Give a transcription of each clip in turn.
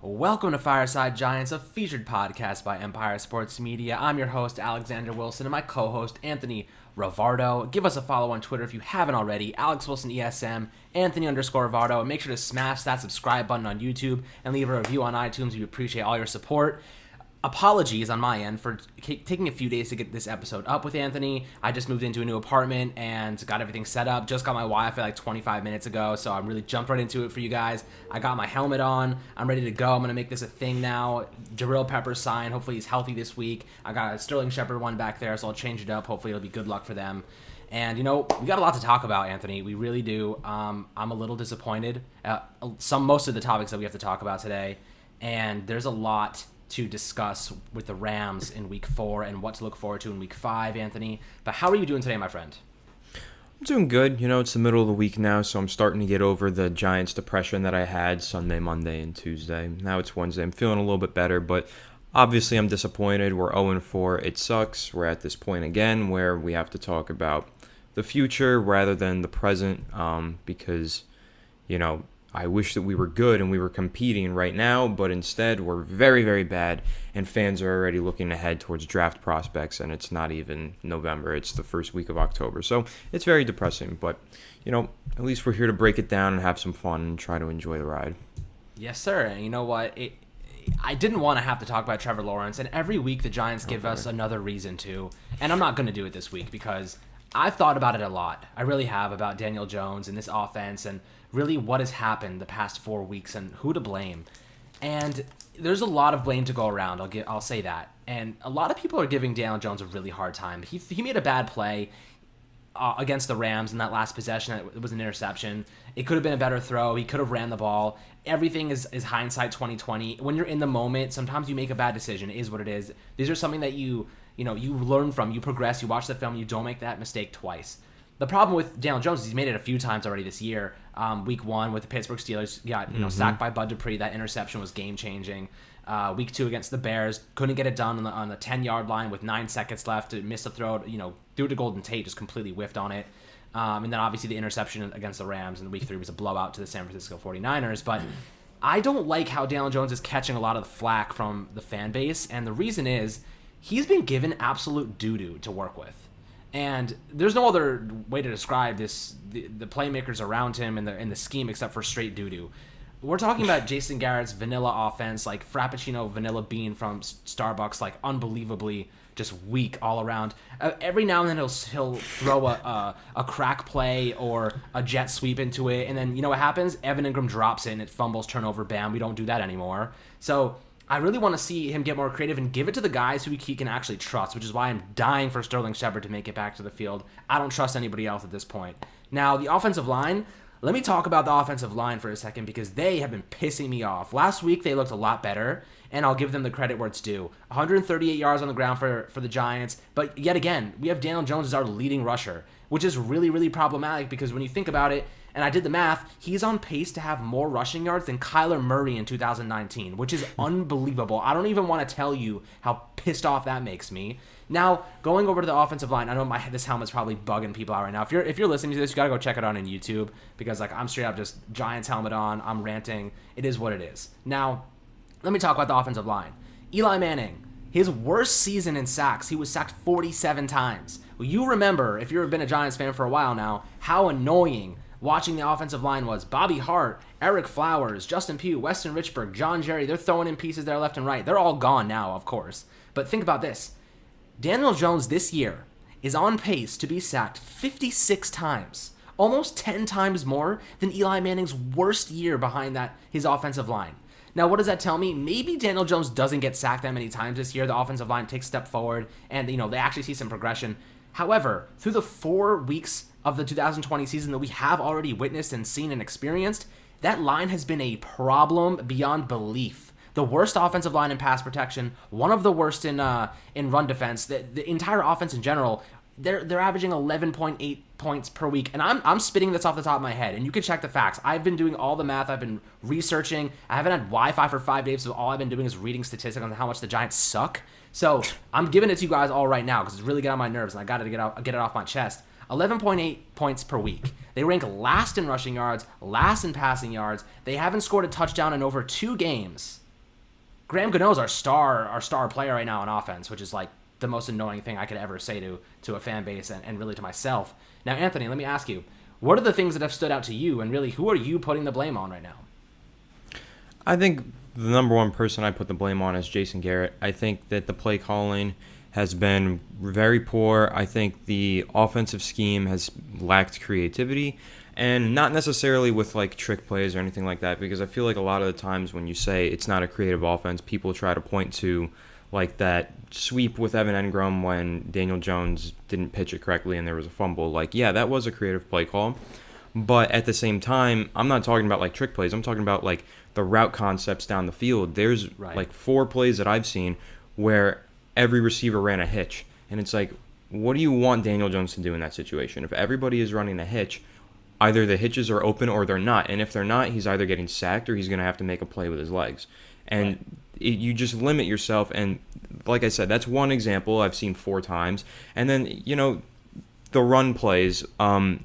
Welcome to Fireside Giants, a featured podcast by Empire Sports Media. I'm your host, Alexander Wilson, and my co-host, Anthony Rivardo. Give us a follow on Twitter if you haven't already, Alex Wilson ESM, Anthony_Rivardo, and make sure to smash that subscribe button on YouTube and leave a review on iTunes. We appreciate all your support. Apologies on my end for taking a few days to get this episode up with Anthony. I just moved into a new apartment and got everything set up. Just got my Wi-Fi like 25 minutes ago, so I'm really jumped right into it for you guys. I got my helmet on. I'm ready to go. I'm going to make this a thing now. Jabril Peppers signed. Hopefully he's healthy this week. I got a Sterling Shepard one back there, so I'll change it up. Hopefully it'll be good luck for them. And, we got a lot to talk about, Anthony. We really do. I'm a little disappointed at most of the topics that we have to talk about today. And there's a lot to discuss with the Rams in Week 4 and what to look forward to in Week 5, Anthony. But how are you doing today, my friend? I'm doing good. It's the middle of the week now, so I'm starting to get over the Giants depression that I had Sunday, Monday, and Tuesday. Now it's Wednesday. I'm feeling a little bit better, but obviously I'm disappointed. We're 0-4. It sucks. We're at this point again where we have to talk about the future rather than the present because, I wish that we were good and we were competing right now, but instead we're very, very bad, and fans are already looking ahead towards draft prospects, and it's not even November. It's the first week of October. So it's very depressing, but, at least we're here to break it down and have some fun and try to enjoy the ride. Yes, sir. And you know what? I didn't want to have to talk about Trevor Lawrence, and every week the Giants give us another reason to, and I'm not going to do it this week because I've thought about it a lot. I really have, about Daniel Jones and this offense and really what has happened the past 4 weeks and who to blame. And there's a lot of blame to go around, I'll say that. And a lot of people are giving Daniel Jones a really hard time. He made a bad play against the Rams in that last possession. It was an interception. It could have been a better throw. He could have ran the ball. Everything is hindsight 2020. When you're in the moment, sometimes you make a bad decision. It is what it is. These are something that you learn from, you progress, you watch the film, you don't make that mistake twice. The problem with Daniel Jones is he's made it a few times already this year. Week 1 with the Pittsburgh Steelers, got sacked by Bud Dupree. That interception was game-changing. Week 2 against the Bears, couldn't get it done on the 10-yard line with 9 seconds left. Missed a throw, threw to Golden Tate, just completely whiffed on it. And then obviously the interception against the Rams in Week 3 was a blowout to the San Francisco 49ers. But I don't like how Daniel Jones is catching a lot of the flack from the fan base, and the reason is he's been given absolute doo-doo to work with. And there's no other way to describe this, the playmakers around him and the scheme except for straight doo-doo. We're talking about Jason Garrett's vanilla offense, like Frappuccino vanilla bean from Starbucks, like unbelievably just weak all around. Every now and then he'll throw a crack play or a jet sweep into it, and then you know what happens? Evan Ingram drops it and it fumbles, turnover, bam. We don't do that anymore. So I really want to see him get more creative and give it to the guys who he can actually trust, which is why I'm dying for Sterling Shepard to make it back to the field. I don't trust anybody else at this point. Now, the offensive line, let me talk about the offensive line for a second because they have been pissing me off. Last week, they looked a lot better, and I'll give them the credit where it's due. 138 yards on the ground for the Giants, but yet again, we have Daniel Jones as our leading rusher, which is really, really problematic because when you think about it, and I did the math, he's on pace to have more rushing yards than Kyler Murray in 2019, which is unbelievable. I don't even want to tell you how pissed off that makes me. Now, going over to the offensive line, I know this helmet's probably bugging people out right now. If you're listening to this, you got to go check it out on YouTube because I'm straight up just Giants helmet on, I'm ranting. It is what it is. Now, let me talk about the offensive line. Eli Manning, his worst season in sacks, he was sacked 47 times. Well, you remember, if you've been a Giants fan for a while now, how annoying watching the offensive line was. Bobby Hart, Eric Flowers, Justin Pugh, Weston Richburg, John Jerry, they're throwing in pieces there left and right. They're all gone now, of course. But think about this. Daniel Jones this year is on pace to be sacked 56 times, almost 10 times more than Eli Manning's worst year behind his offensive line. Now, what does that tell me? Maybe Daniel Jones doesn't get sacked that many times this year. The offensive line takes a step forward, and they actually see some progression. However, through the 4 weeks of the 2020 season that we have already witnessed and seen and experienced, that line has been a problem beyond belief. The worst offensive line in pass protection, one of the worst in run defense. The entire offense in general, they're averaging 11.8 points per week, and I'm spitting this off the top of my head, and you can check the facts. I've been doing all the math. I've been researching. I haven't had Wi-Fi for 5 days, so all I've been doing is reading statistics on how much the Giants suck. So I'm giving it to you guys all right now because it's really getting on my nerves, and I got to get it off my chest. 11.8 points per week. They rank last in rushing yards, last in passing yards. They haven't scored a touchdown in over 2 games Graham Gano's our star player right now on offense, which is like the most annoying thing I could ever say to a fan base and really to myself. Now, Anthony, let me ask you, what are the things that have stood out to you, and really, who are you putting the blame on right now? I think the number one person I put the blame on is Jason Garrett. I think that the play calling has been very poor. I think the offensive scheme has lacked creativity, and not necessarily with like trick plays or anything like that, because I feel like a lot of the times when you say it's not a creative offense, people try to point to like that sweep with Evan Engram when Daniel Jones didn't pitch it correctly and there was a fumble. Like, yeah, that was a creative play call. But at the same time, I'm not talking about like trick plays. I'm talking about like the route concepts down the field. There's like 4 plays that I've seen where every receiver ran a hitch. And it's like, what do you want Daniel Jones to do in that situation? If everybody is running a hitch, either the hitches are open or they're not. And if they're not, he's either getting sacked or he's going to have to make a play with his legs. And you just limit yourself. And like I said, that's one example I've seen 4 times. And then, the run plays, I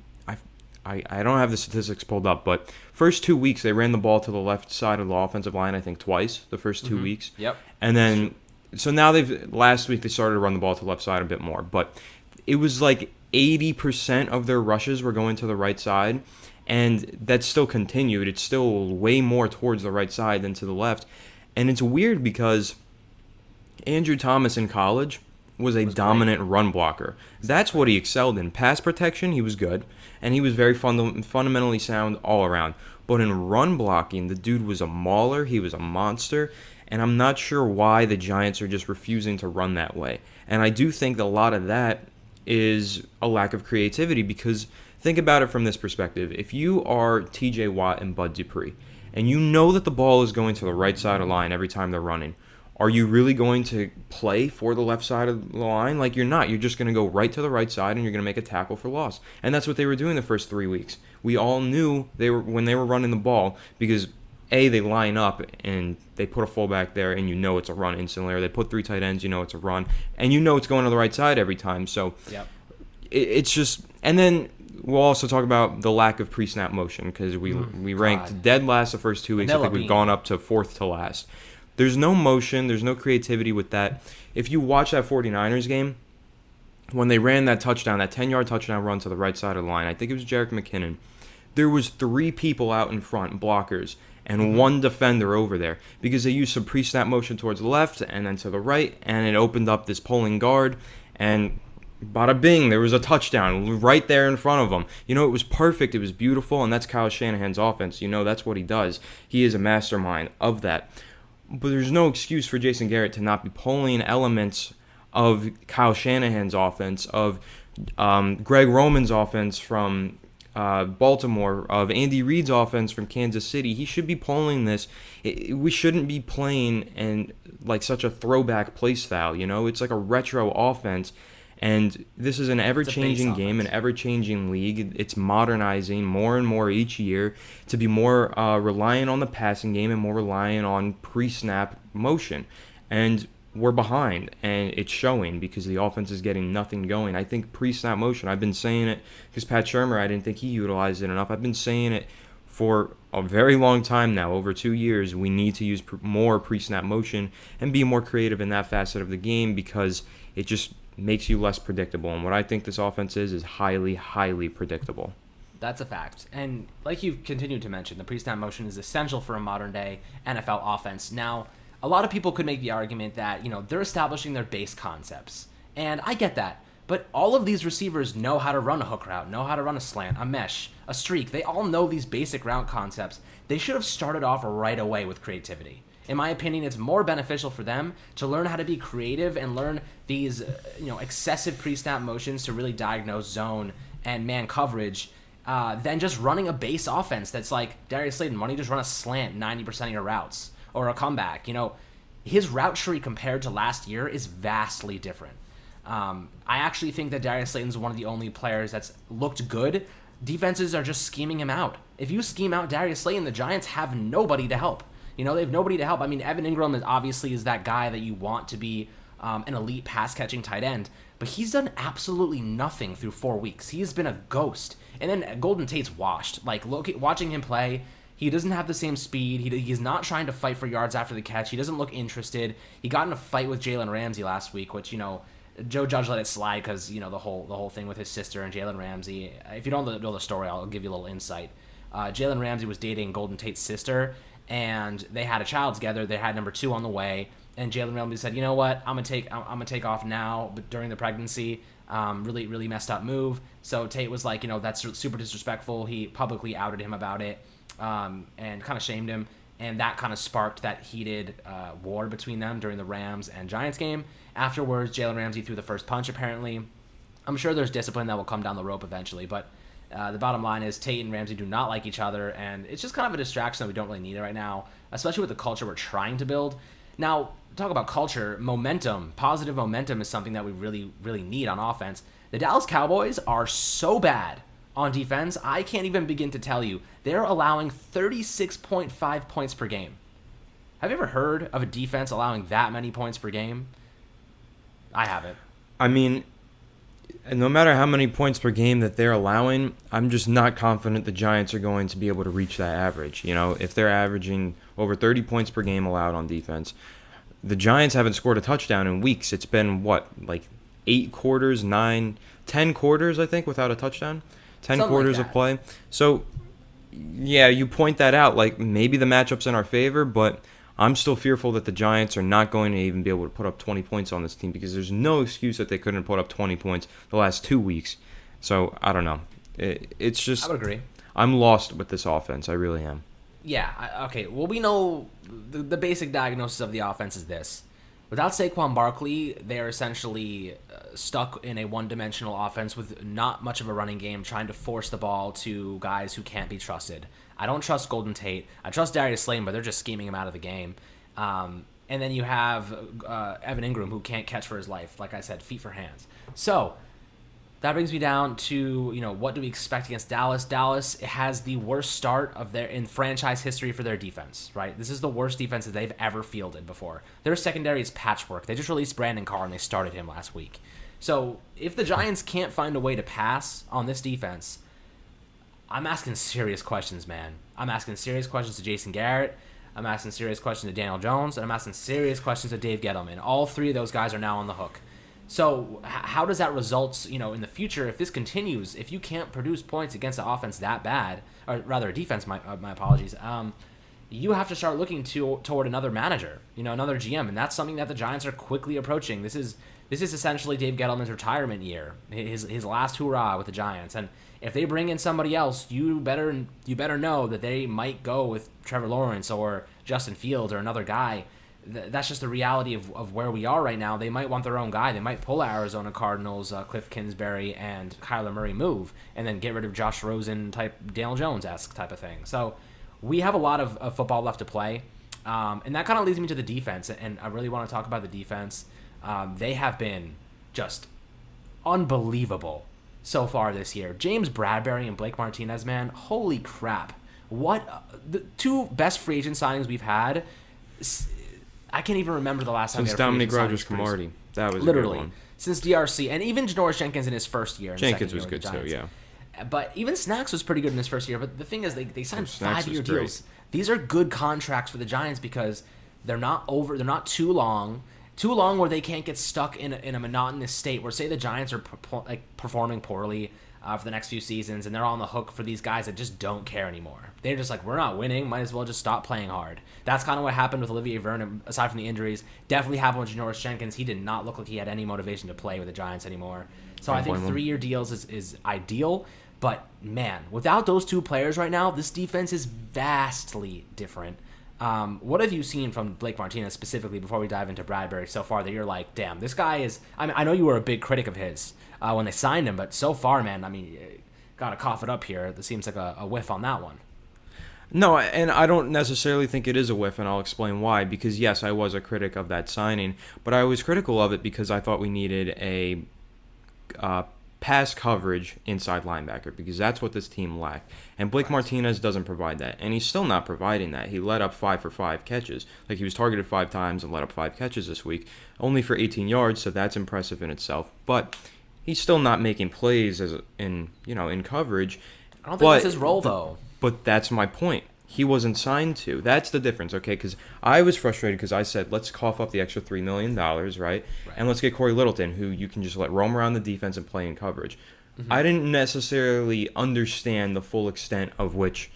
don't have the statistics pulled up, but first 2 weeks they ran the ball to the left side of the offensive line, I think twice, the first 2 weeks. Yep. And then, so now last week they started to run the ball to the left side a bit more, but it was like 80% of their rushes were going to the right side, and that still continued. It's still way more towards the right side than to the left. And it's weird because Andrew Thomas in college was a dominant run blocker. That's what he excelled in. Pass protection, he was good, and he was very fundamentally sound all around. But in run blocking, the dude was a mauler, he was a monster, and I'm not sure why the Giants are just refusing to run that way. And I do think a lot of that is a lack of creativity, because think about it from this perspective. If you are TJ Watt and Bud Dupree, and you know that the ball is going to the right side of the line every time they're running, are you really going to play for the left side of the line? Like, you're not. You're just going to go right to the right side, and you're going to make a tackle for loss. And that's what they were doing the first 3 weeks. We all knew when they were running the ball, because A, they line up and they put a fullback there, and you know it's a run instantly. Or they put 3 tight ends, you know it's a run, and you know it's going to the right side every time. So it's just, and then we'll also talk about the lack of pre-snap motion, because we ranked dead last the first 2 weeks. I think we've gone up to 4th to last. There's no motion. There's no creativity with that. If you watch that 49ers game, when they ran that touchdown, that 10-yard touchdown run to the right side of the line, I think it was Jerick McKinnon, there was 3 people out in front, blockers, and 1 defender over there, because they used some pre-snap motion towards the left and then to the right, and it opened up this pulling guard, and bada bing, there was a touchdown right there in front of them. It was perfect. It was beautiful, and that's Kyle Shanahan's offense. That's what he does. He is a mastermind of that. But there's no excuse for Jason Garrett to not be pulling elements of Kyle Shanahan's offense, of Greg Roman's offense from Baltimore, of Andy Reid's offense from Kansas City. He should be pulling this. We shouldn't be playing in like such a throwback play style. It's like a retro offense. And this is an ever-changing game, an ever-changing league. It's modernizing more and more each year to be more reliant on the passing game and more reliant on pre-snap motion. And we're behind, and it's showing because the offense is getting nothing going. I think pre-snap motion, I've been saying it because Pat Shurmur, I didn't think he utilized it enough. I've been saying it for a very long time now, over 2 years. We need to use more pre-snap motion and be more creative in that facet of the game, because it just makes you less predictable. And what I think this offense is highly, highly predictable. That's a fact. And like you've continued to mention, the pre-snap motion is essential for a modern-day NFL offense. Now, a lot of people could make the argument that, they're establishing their base concepts. And I get that. But all of these receivers know how to run a hook route, know how to run a slant, a mesh, a streak. They all know these basic route concepts. They should have started off right away with creativity. In my opinion, it's more beneficial for them to learn how to be creative and learn these, excessive pre-snap motions to really diagnose zone and man coverage than just running a base offense that's like, Darius Slayton, why don't you just run a slant 90% of your routes or a comeback? His route tree compared to last year is vastly different. I actually think that Darius Slayton's one of the only players that's looked good. Defenses are just scheming him out. If you scheme out Darius Slayton, the Giants have nobody to help. They have nobody to help. I mean, Evan Engram is that guy that you want to be an elite pass-catching tight end, but he's done absolutely nothing through 4 weeks. He has been a ghost. And then Golden Tate's washed. Like, watching him play, He doesn't have the same speed. He's not trying to fight for yards after the catch. He doesn't look interested. He got in a fight with Jalen Ramsey last week, which, Joe Judge let it slide because, the whole thing with his sister and Jalen Ramsey. If you don't know the story, I'll give you a little insight. Jalen Ramsey was dating Golden Tate's sister, and they had a child together. They had number 2 on the way, and Jalen Ramsey said, "You know what? I'm gonna take off now." But during the pregnancy, really really messed up move. So Tate was like, that's super disrespectful. He publicly outed him about it, and kind of shamed him, and that kind of sparked that heated war between them during the Rams and Giants game. Afterwards, Jalen Ramsey threw the first punch. Apparently, I'm sure there's discipline that will come down the rope eventually, but. The bottom line is Tate and Ramsey do not like each other, and it's just kind of a distraction that we don't really need right now, especially with the culture we're trying to build. Now, talk about culture, momentum, positive momentum is something that we really, really need on offense. The Dallas Cowboys are so bad on defense, I can't even begin to tell you. They're allowing 36.5 points per game. Have you ever heard of a defense allowing that many points per game? I haven't. I mean, and no matter how many points per game that they're allowing, I'm just not confident the Giants are going to be able to reach that average. If they're averaging over 30 points per game allowed on defense, the Giants haven't scored a touchdown in weeks. It's been, 8 quarters, 10 quarters, I think, without a touchdown? 10 Something quarters like of play. So, yeah, you point that out. Maybe the matchup's in our favor, but I'm still fearful that the Giants are not going to even be able to put up 20 points on this team because there's no excuse that they couldn't put up 20 points the last 2 weeks. So, I don't know. It's just... I would agree. I'm lost with this offense. I really am. Yeah, okay. Well, we know the basic diagnosis of the offense is this. Without Saquon Barkley, they're essentially stuck in a one-dimensional offense with not much of a running game, trying to force the ball to guys who can't be trusted. I don't trust Golden Tate. I trust Darius Slayton, but they're just scheming him out of the game. And then you have Evan Ingram, who can't catch for his life. Like I said, feet for hands. So that brings me down to, what do we expect against Dallas? Dallas has the worst start in franchise history for their defense, right? This is the worst defense that they've ever fielded before. Their secondary is patchwork. They just released Brandon Carr, and they started him last week. So if the Giants can't find a way to pass on this defense, I'm asking serious questions, man. I'm asking serious questions to Jason Garrett. I'm asking serious questions to Daniel Jones, and I'm asking serious questions to Dave Gettleman. All 3 of those guys are now on the hook. So how does that result, in the future if this continues? If you can't produce points against an offense that bad, or rather a defense, my apologies, you have to start looking toward another manager, another GM, and that's something that the Giants are quickly approaching. This is essentially Dave Gettleman's retirement year, his last hurrah with the Giants, and if they bring in somebody else, you better know that they might go with Trevor Lawrence or Justin Fields or another guy. That's just the reality of where we are right now. They might want their own guy. They might pull Arizona Cardinals, Cliff Kingsbury, and Kyler Murray move, and then get rid of Josh Rosen type, Daniel Jones-esque type of thing. So we have a lot of football left to play, and that kind of leads me to the defense, and I really want to talk about the defense. They have been just unbelievable so far this year. James Bradbury and Blake Martinez, man, holy crap. What the 2 best free agent signings we've had. I can't even remember the last time. Since Dominic Rodgers-Cromartie. That was literally a good one. Since DRC, and even Janoris Jenkins in his first year. Jenkins was good too, yeah. But even Snacks was pretty good in his first year. But the thing is, they signed 5-year deals. These are good contracts for the Giants because they're not too long where they can't get stuck in a monotonous state. Where say the Giants are performing poorly for the next few seasons, and they're on the hook for these guys that just don't care anymore. They're just like, we're not winning, might as well just stop playing hard. That's kind of what happened with Olivier Vernon, aside from the injuries. Definitely happened with Janoris Jenkins. He did not look like he had any motivation to play with the Giants anymore. So I think 3-year deals is ideal. But, man, without those 2 players right now, this defense is vastly different. What have you seen from Blake Martinez specifically before we dive into Bradbury so far that you're like, damn, this guy is... I know you were a big critic of his when they signed him, but so far, man, gotta cough it up here. This seems like a whiff on that one. No, and I don't necessarily think it is a whiff, and I'll explain why. Because, yes, I was a critic of that signing, but I was critical of it because I thought we needed a pass coverage inside linebacker because that's what this team lacked. And Blake Martinez doesn't provide that, and he's still not providing that. He let up 5 for 5 catches. He was targeted 5 times and let up 5 catches this week, only for 18 yards, so that's impressive in itself. But he's still not making plays in coverage. I don't think that's his role, though. But that's my point. he wasn't signed to. That's the difference, okay? Because I was frustrated because I said, let's cough up the extra $3 million, right? And let's get Corey Littleton, who you can just let roam around the defense and play in coverage. I didn't necessarily understand the full extent of which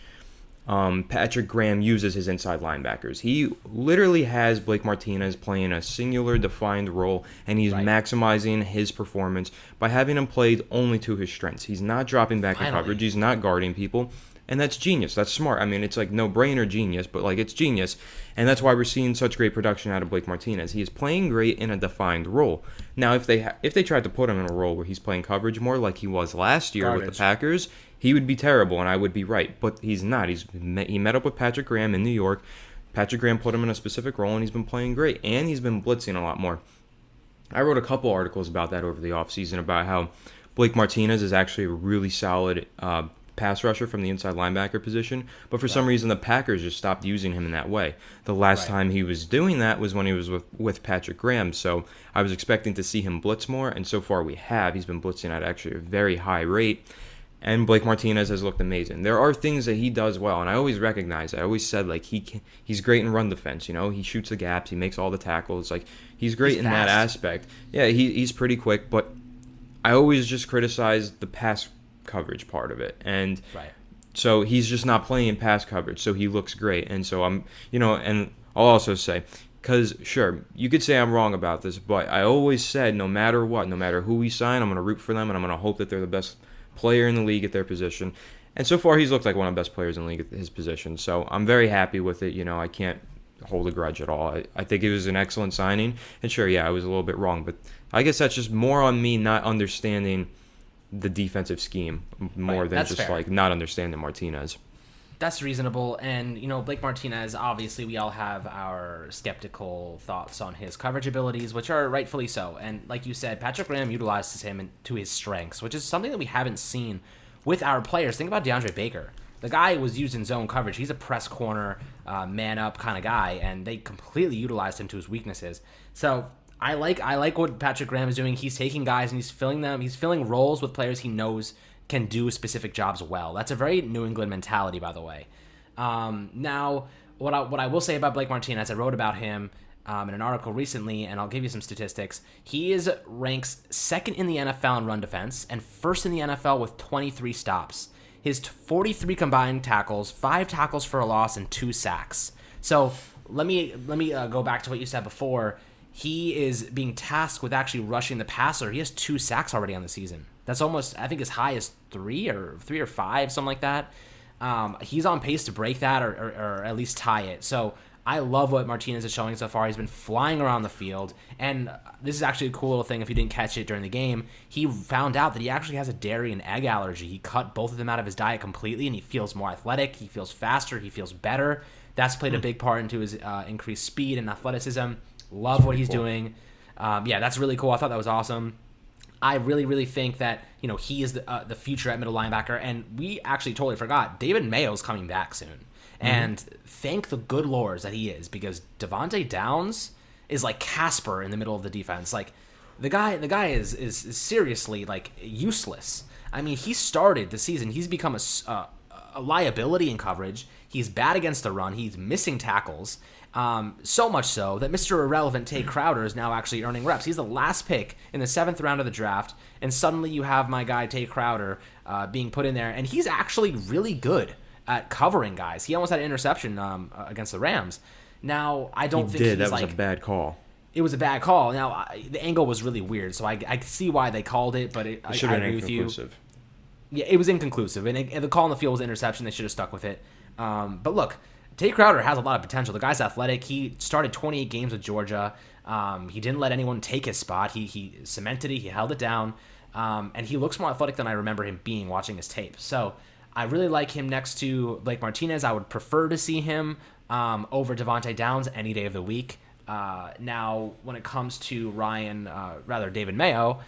Patrick Graham uses his inside linebackers. He literally has Blake Martinez playing a singular defined role, and he's maximizing his performance by having him played only to his strengths. He's not dropping back in coverage. He's not guarding people. And that's genius. That's smart. I mean, it's like no-brainer genius, but like it's genius. And that's why we're seeing such great production out of Blake Martinez. He is playing great in a defined role. Now, if they tried to put him in a role where he's playing coverage more like he was last year with the Packers, he would be terrible, and I would be right. But he's not. He met up with Patrick Graham in New York. Patrick Graham put him in a specific role, and he's been playing great. And he's been blitzing a lot more. I wrote a couple articles about that over the offseason about how Blake Martinez is actually a really solid pass rusher from the inside linebacker position, but for some reason the Packers just stopped using him in that way. The last time he was doing that was when he was with Patrick Graham, so I was expecting to see him blitz more, and so far we have. He's been blitzing at actually a very high rate, and Blake Martinez has looked amazing. There are things that he does well, and I always recognize that. I always said, like, he's great in run defense, you know? He shoots the gaps, he makes all the tackles, like, he's great in that aspect. Yeah, he's pretty quick, but I always just criticize the pass coverage part of it, and so he's just not playing pass coverage, so he looks great. And so I'm, and I'll also say, because sure, you could say I'm wrong about this, but I always said no matter what, no matter who we sign, I'm going to root for them, and I'm going to hope that they're the best player in the league at their position. And so far he's looked like one of the best players in the league at his position, so I'm very happy with it. I can't hold a grudge at all. I think it was an excellent signing, and sure, yeah, I was a little bit wrong, but I guess that's just more on me not understanding the defensive scheme more than just fair. Like not understanding Martinez. That's reasonable. And, Blake Martinez, obviously we all have our skeptical thoughts on his coverage abilities, which are rightfully so. And like you said, Patrick Graham utilizes him to his strengths, which is something that we haven't seen with our players. Think about DeAndre Baker. The guy was used in zone coverage. He's a press corner, man up kind of guy, and they completely utilized him to his weaknesses. So I like what Patrick Graham is doing. He's taking guys and he's filling them. He's filling roles with players he knows can do specific jobs well. That's a very New England mentality, by the way. Now, what I will say about Blake Martinez, I wrote about him in an article recently, and I'll give you some statistics. He ranks second in the NFL in run defense and first in the NFL with 23 stops. His 43 combined tackles, 5 tackles for a loss, and 2 sacks. So let me go back to what you said before. He is being tasked with actually rushing the passer. He has 2 sacks already on the season. That's almost, I think, as high as 3 or 5, something like that. He's on pace to break that or at least tie it. So I love what Martinez is showing so far. He's been flying around the field. And this is actually a cool little thing if you didn't catch it during the game. He found out that he actually has a dairy and egg allergy. He cut both of them out of his diet completely, and he feels more athletic. He feels faster. He feels better. That's played a big part into his increased speed and athleticism. Love what he's doing. Yeah, that's really cool. I thought that was awesome. I really, really think that he is the future at middle linebacker. And we actually totally forgot David Mayo's coming back soon. And thank the good lords that he is, because Devontae Downs is like Casper in the middle of the defense. Like the guy is seriously like useless. I mean, he started the season. He's become a liability in coverage. He's bad against the run. He's missing tackles. So much so that Mr. Irrelevant Tay Crowder is now actually earning reps. He's the last pick in the 7th round of the draft, and suddenly you have my guy Tay Crowder being put in there, and he's actually really good at covering guys. He almost had an interception against the Rams. Now, I don't think he's that was a bad call. It was a bad call. Now, the angle was really weird, so I see why they called it, but I agree with you. Yeah, it was inconclusive, and the call on the field was an interception. They should have stuck with it. But look, Tay Crowder has a lot of potential. The guy's athletic. He started 28 games with Georgia. He didn't let anyone take his spot. He cemented it. He held it down. And he looks more athletic than I remember him being watching his tape. So I really like him next to Blake Martinez. I would prefer to see him over Devontae Downs any day of the week. Now, when it comes to David Mayo,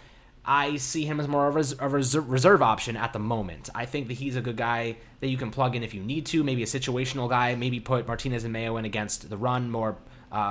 I see him as more of a reserve option at the moment. I think that he's a good guy that you can plug in if you need to, maybe a situational guy, maybe put Martinez and Mayo in against the run, more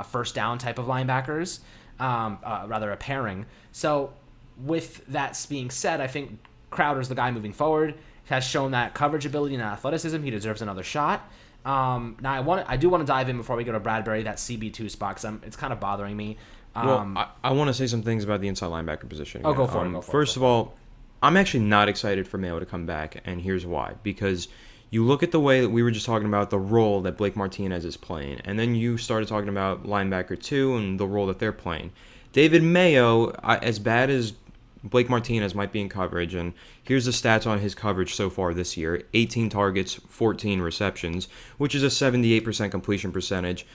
first down type of linebackers, rather a pairing. So with that being said, I think Crowder's the guy moving forward. He has shown that coverage ability and athleticism. He deserves another shot. Now I do want to dive in before we go to Bradbury, that CB2 spot, because it's kind of bothering me. I want to say some things about the inside linebacker position. Go for it. First of all, I'm actually not excited for Mayo to come back, and here's why. Because you look at the way that we were just talking about the role that Blake Martinez is playing, and then you started talking about linebacker 2 and the role that they're playing. David Mayo, as bad as Blake Martinez might be in coverage, and here's the stats on his coverage so far this year: 18 targets, 14 receptions, which is a 78% completion percentage,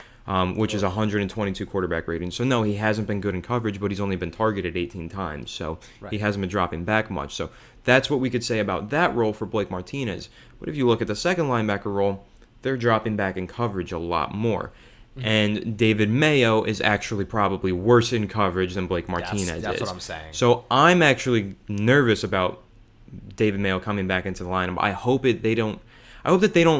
which is 122 quarterback rating. So no, he hasn't been good in coverage, but he's only been targeted 18 times, so he hasn't been dropping back much. So that's what we could say about that role for Blake Martinez. But if you look at the second linebacker role, they're dropping back in coverage a lot more. And David Mayo is actually probably worse in coverage than Blake Martinez is. That's what I'm saying. So I'm actually nervous about David Mayo coming back into the lineup. I hope that they don't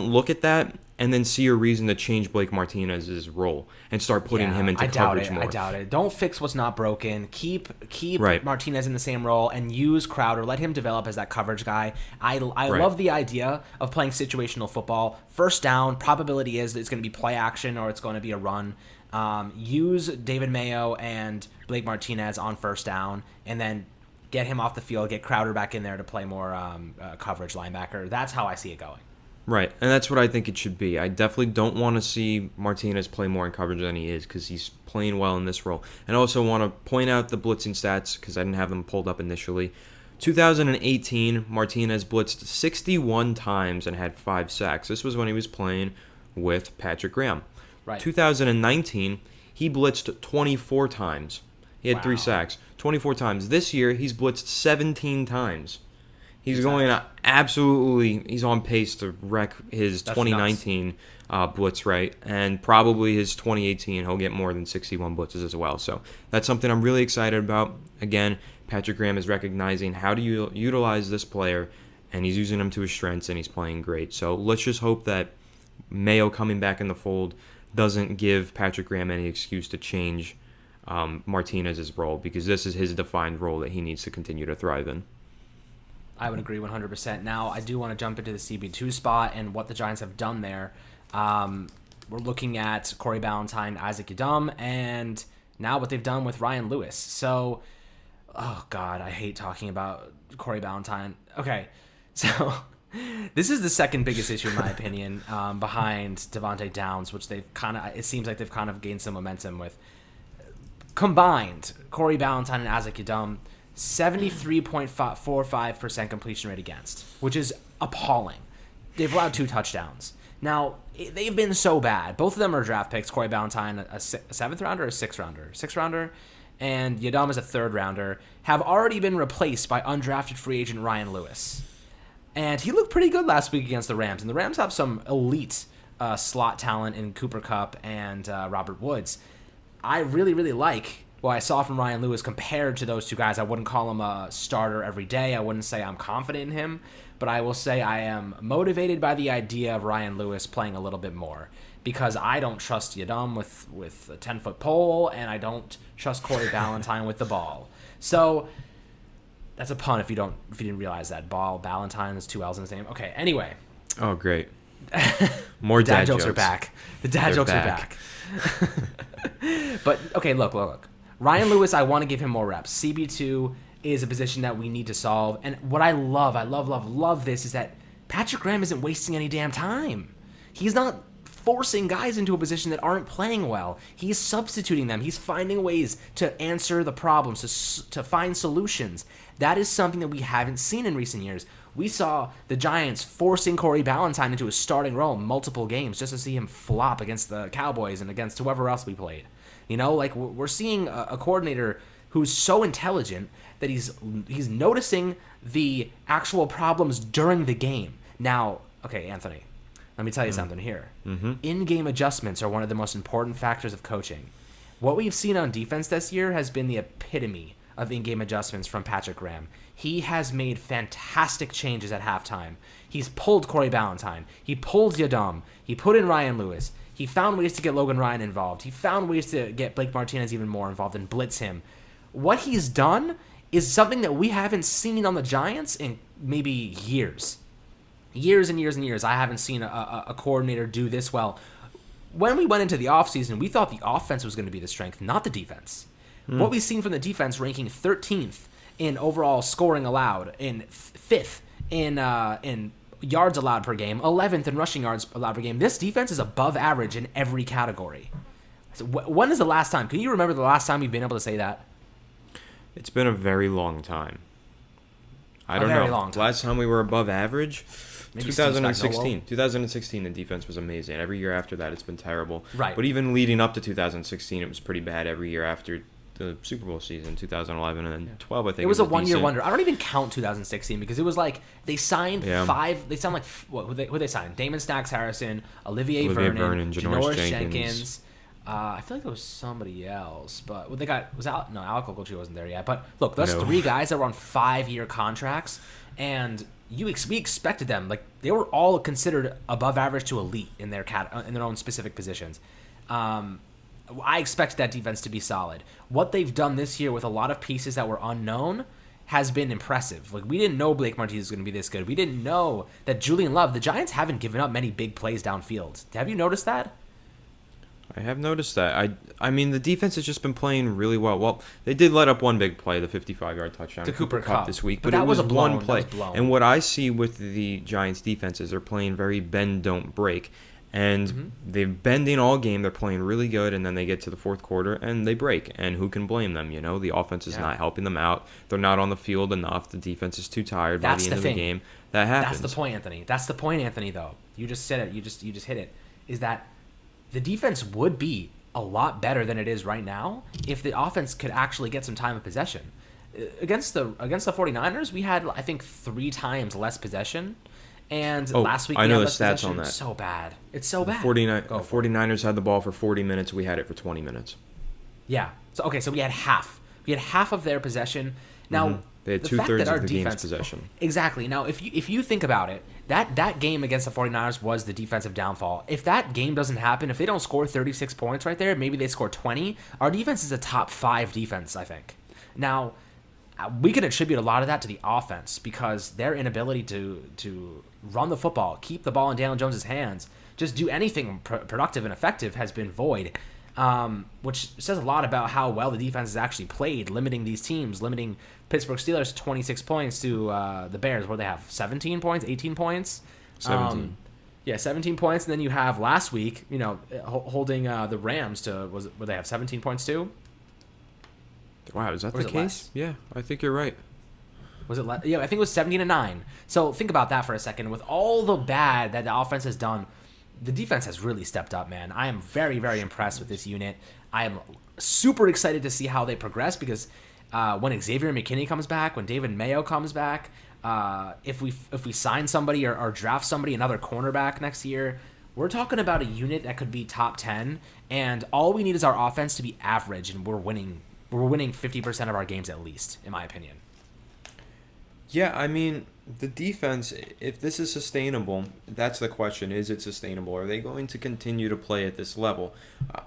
look at that and then see a reason to change Blake Martinez's role and start putting him into coverage more. I doubt it. Don't fix what's not broken. Keep Right. Martinez in the same role and use Crowder. Let him develop as that coverage guy. I love the idea of playing situational football. First down, probability is that it's going to be play action or it's going to be a run. Use David Mayo and Blake Martinez on first down, and then get him off the field, get Crowder back in there to play more coverage linebacker. That's how I see it going. Right, and that's what I think it should be. I definitely don't want to see Martinez play more in coverage than he is because he's playing well in this role. And I also want to point out the blitzing stats because I didn't have them pulled up initially. 2018, Martinez blitzed 61 times and had 5 sacks. This was when he was playing with Patrick Graham. Right. 2019, he blitzed 24 times. He had 3 sacks. 24 times. This year, he's blitzed 17 times. He's going absolutely. He's on pace to wreck his 2019 blitz rate, and probably his 2018. He'll get more than 61 blitzes as well. So that's something I'm really excited about. Again, Patrick Graham is recognizing how to utilize this player, and he's using him to his strengths, and he's playing great. So let's just hope that Mayo coming back in the fold doesn't give Patrick Graham any excuse to change Martinez's role, because this is his defined role that he needs to continue to thrive in. I would agree 100%. Now, I do want to jump into the CB2 spot and what the Giants have done there. We're looking at Corey Valentine, Isaac Yiadom, and now what they've done with Ryan Lewis. So, oh, God, I hate talking about Corey Valentine. Okay, so this is the second biggest issue, in my opinion, behind Devontae Downs, which it seems like they've kind of gained some momentum with. Combined, Corey Valentine and Isaac Yiadom, 73.45% completion rate against, which is appalling. They've allowed 2 touchdowns. Now, they've been so bad. Both of them are draft picks. Corey Valentine, a 7th rounder or a 6th rounder? 6th rounder. And Yiadom is a 3rd rounder. Have already been replaced by undrafted free agent Ryan Lewis. And he looked pretty good last week against the Rams. And the Rams have some elite slot talent in Cooper Kupp and Robert Woods. I really, really like what I saw from Ryan Lewis compared to those 2 guys. I wouldn't call him a starter every day. I wouldn't say I'm confident in him, but I will say I am motivated by the idea of Ryan Lewis playing a little bit more, because I don't trust Yiadom with a 10-foot pole, and I don't trust Corey Valentine with the ball. So that's a pun if you didn't realize that. Ball, Valentine, is 2 L's in his name. Okay, anyway. Oh, great. More dad jokes are back. The dad jokes are back. But, okay, look. Ryan Lewis, I want to give him more reps. CB2 is a position that we need to solve. And what I love this, is that Patrick Graham isn't wasting any damn time. He's not forcing guys into a position that aren't playing well. He's substituting them. He's finding ways to answer the problems, to find solutions. That is something that we haven't seen in recent years. We saw the Giants forcing Corey Valentine into a starting role multiple games just to see him flop against the Cowboys and against whoever else we played. You know, like, we're seeing a coordinator who's so intelligent that he's noticing the actual problems during the game. Now, okay, Anthony, let me tell you something here. Mm-hmm. In-game adjustments are one of the most important factors of coaching. What we've seen on defense this year has been the epitome of in-game adjustments from Patrick Graham. He has made fantastic changes at halftime. He's pulled Corey Valentine. He pulled Yiadom. He put in Ryan Lewis. He found ways to get Logan Ryan involved. He found ways to get Blake Martinez even more involved and blitz him. What he's done is something that we haven't seen on the Giants in maybe years. years and years and years, I haven't seen a coordinator do this well. When we went into the offseason, we thought the offense was going to be the strength, not the defense. What we've seen from the defense, ranking 13th in overall scoring allowed, in 5th in yards allowed per game, 11th in rushing yards allowed per game. This defense is above average in every category. So when is the last time? Can you remember the last time you've been able to say that? It's been a very long time. I don't very know. long time. Last time we were above average, Maybe 2016. 2016, the defense was amazing. Every year after that, it's been terrible. Right. But even leading up to 2016, it was pretty bad every year after the Super Bowl season, 2011 and then 12, I think. It was a one-year decent. wonder. I don't even count 2016 because it was like they signed five. They signed like who they signed? Damon Stacks Harrison, Olivier Vernon, Janoris Jenkins. I feel like there was somebody else, but they got Alec Ogletree wasn't there yet. But look, those three guys that were on 5-year contracts, and we expected them, like they were all considered above average to elite in their own specific positions. I expected that defense to be solid. What they've done this year with a lot of pieces that were unknown has been impressive. Like, we didn't know Blake Martinez was going to be this good. We didn't know that Julian Love, the Giants haven't given up many big plays downfield. Have you noticed that? I have noticed that. I mean, the defense has just been playing really well. Well, they did let up one big play, the 55-yard touchdown to Cooper Kupp this week, but it was one play. And what I see with the Giants' defense is they're playing very bend, don't break. And they're bending all game. They're playing really good, and then they get to the fourth quarter, and they break. And who can blame them? You know, the offense is not helping them out. They're not on the field enough. The defense is too tired by the end of the game. That happens. That's the point, Anthony. That's the point, Anthony, though. You just said it. You just hit it. Is that the defense would be a lot better than it is right now if the offense could actually get some time of possession. Against the 49ers, we had, I think, 3 times less possession. And last week, I know the stats on that. So bad. It's so bad. The 49ers had the ball for 40 minutes. We had it for 20 minutes. Yeah. So we had half. We had half of their possession. Now, they had 2/3 of the game's possession. Exactly. Now, if you think about it, that game against the 49ers was the defensive downfall. If that game doesn't happen, if they don't score 36 points right there, maybe they score 20, our defense is a top 5 defense, I think. Now, we can attribute a lot of that to the offense because their inability to run the football, keep the ball in Daniel Jones' hands, just do anything productive and effective has been void, which says a lot about how well the defense has actually played, limiting these teams, limiting Pittsburgh Steelers to 26 points to the Bears, where they have 17 points, 18 points. 17. 17 points, and then you have last week, holding the Rams to, where they have 17 points too? Wow, is that the case? Yeah, I think you're right. Was it? Yeah, I think it was 17-9. So think about that for a second. With all the bad that the offense has done, the defense has really stepped up, man. I am very, very impressed with this unit. I am super excited to see how they progress because when Xavier McKinney comes back, when David Mayo comes back, if we sign somebody or draft somebody, another cornerback next year, we're talking about a unit that could be top 10. And all we need is our offense to be average, and we're winning. We're winning 50% of our games at least, in my opinion. Yeah, I mean, the defense, if this is sustainable, that's the question. Is it sustainable? Are they going to continue to play at this level?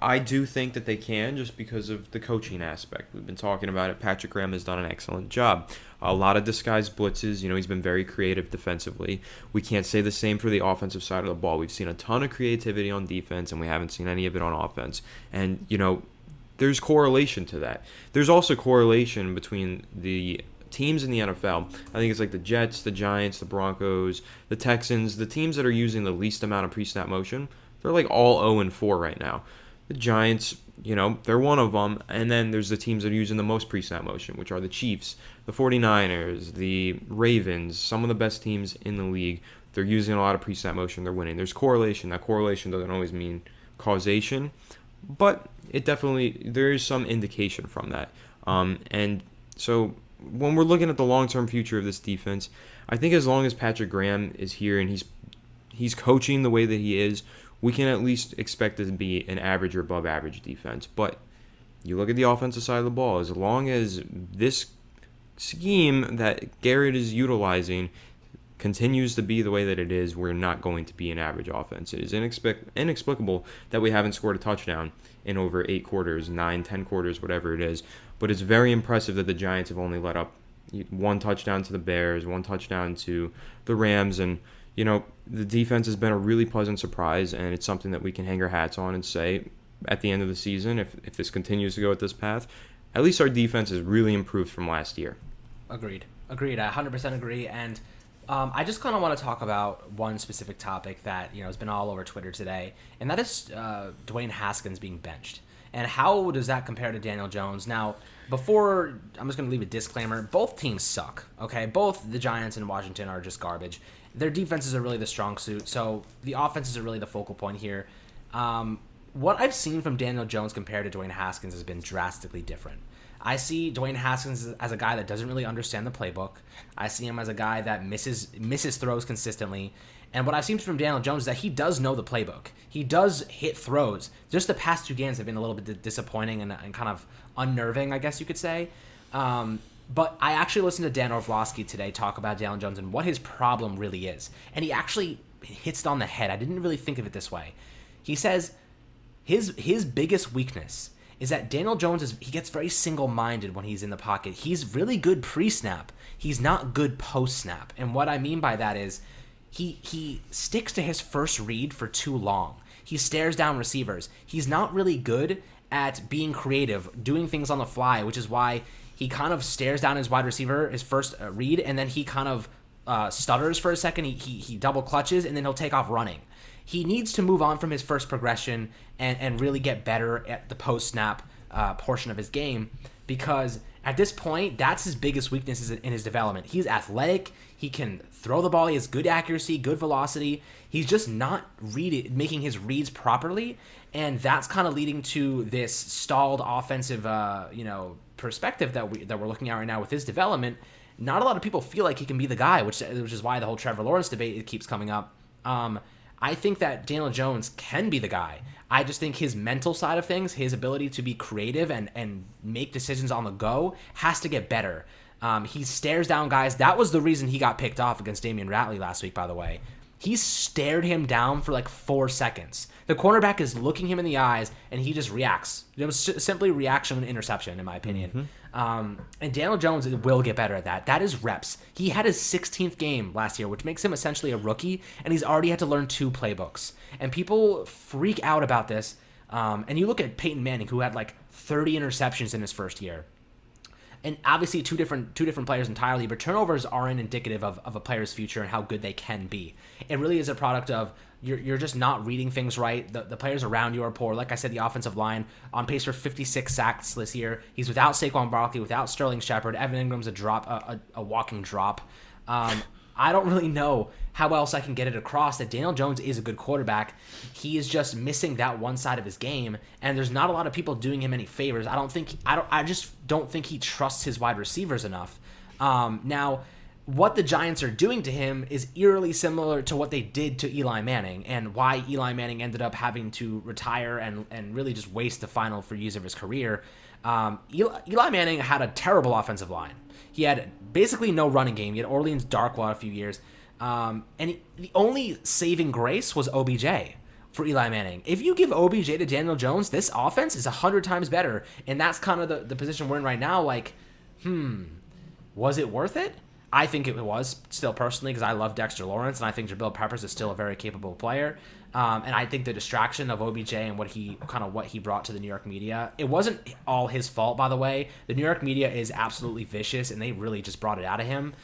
I do think that they can just because of the coaching aspect. We've been talking about it. Patrick Graham has done an excellent job. A lot of disguised blitzes. He's been very creative defensively. We can't say the same for the offensive side of the ball. We've seen a ton of creativity on defense, and we haven't seen any of it on offense. And, there's correlation to that. There's also correlation between the teams in the NFL. I think it's like the Jets, the Giants, the Broncos, the Texans, the teams that are using the least amount of pre-snap motion. They're like all 0-4 right now. The Giants, they're one of them. And then there's the teams that are using the most pre-snap motion, which are the Chiefs, the 49ers, the Ravens, some of the best teams in the league. They're using a lot of pre-snap motion. They're winning. There's correlation. That correlation doesn't always mean causation, but there is some indication from that. And so when we're looking at the long-term future of this defense, I think as long as Patrick Graham is here and he's coaching the way that he is, we can at least expect it to be an average or above average defense. But you look at the offensive side of the ball, as long as this scheme that Garrett is utilizing continues to be the way that it is, we're not going to be an average offense. It is inexplicable that we haven't scored a touchdown in over 8 quarters, 9, 10 quarters, whatever it is. But it's very impressive that the Giants have only let up 1 touchdown to the Bears, 1 touchdown to the Rams, and The defense has been a really pleasant surprise, and it's something that we can hang our hats on and say at the end of the season, if this continues to go at this path, at least our defense has really improved from last year. Agreed. I 100% agree. And I just kind of want to talk about one specific topic that has been all over Twitter today, and that is Dwayne Haskins being benched. And how does that compare to Daniel Jones? Now, before, I'm just going to leave a disclaimer. Both teams suck, okay? Both the Giants and Washington are just garbage. Their defenses are really the strong suit, so the offenses are really the focal point here. What I've seen from Daniel Jones compared to Dwayne Haskins has been drastically different. I see Dwayne Haskins as a guy that doesn't really understand the playbook. I see him as a guy that misses throws consistently. And what I've seen from Daniel Jones is that he does know the playbook. He does hit throws. Just the past 2 games have been a little bit disappointing and kind of unnerving, I guess you could say. But I actually listened to Dan Orlovsky today talk about Daniel Jones and what his problem really is. And he actually hits it on the head. I didn't really think of it this way. He says his biggest weakness is that Daniel Jones he gets very single-minded when he's in the pocket. He's really good pre-snap. He's not good post-snap. And what I mean by that is he sticks to his first read for too long. He stares down receivers. He's not really good at being creative, doing things on the fly, which is why he kind of stares down his wide receiver, his first read, and then he kind of stutters for a second. He double clutches, and then he'll take off running. He needs to move on from his first progression and really get better at the post-snap portion of his game, because at this point, that's his biggest weakness in his development. He's athletic. He can throw the ball. He has good accuracy, good velocity. He's just not making his reads properly, and that's kind of leading to this stalled offensive perspective that we're looking at right now with his development. Not a lot of people feel like he can be the guy, which is why the whole Trevor Lawrence debate keeps coming up. I think that Daniel Jones can be the guy. I just think his mental side of things, his ability to be creative and make decisions on the go, has to get better. He stares down guys. That was the reason he got picked off against Damian Ratley last week, by the way. He stared him down for like 4 seconds. The cornerback is looking him in the eyes, and he just reacts. It was simply reaction and interception, in my opinion. Mm-hmm. And Daniel Jones will get better at that. That is reps. He had his 16th game last year, which makes him essentially a rookie, and he's already had to learn 2 playbooks. And people freak out about this. And you look at Peyton Manning, who had like 30 interceptions in his first year. And obviously two different players entirely, but turnovers aren't indicative of a player's future and how good they can be. It really is a product of you're just not reading things right. The players around you are poor. Like I said, the offensive line on pace for 56 sacks this year. He's without Saquon Barkley, without Sterling Shepard. Evan Ingram's a walking drop. I don't really know how else I can get it across that Daniel Jones is a good quarterback. He is just missing that one side of his game, and there's not a lot of people doing him any favors. I just don't think he trusts his wide receivers enough. Now, what the Giants are doing to him is eerily similar to what they did to Eli Manning, and why Eli Manning ended up having to retire and really just waste the final 3 years of his career. Eli Manning had a terrible offensive line. He had basically no running game. He had Orleans Darkwa a few years. The only saving grace was OBJ for Eli Manning. If you give OBJ to Daniel Jones, this offense is 100 times better. And that's kind of the position we're in right now. Like, was it worth it? I think it was, still personally, because I love Dexter Lawrence, and I think Jabril Peppers is still a very capable player. And I think the distraction of OBJ and what he brought to the New York media, it wasn't all his fault, by the way. The New York media is absolutely vicious, and they really just brought it out of him.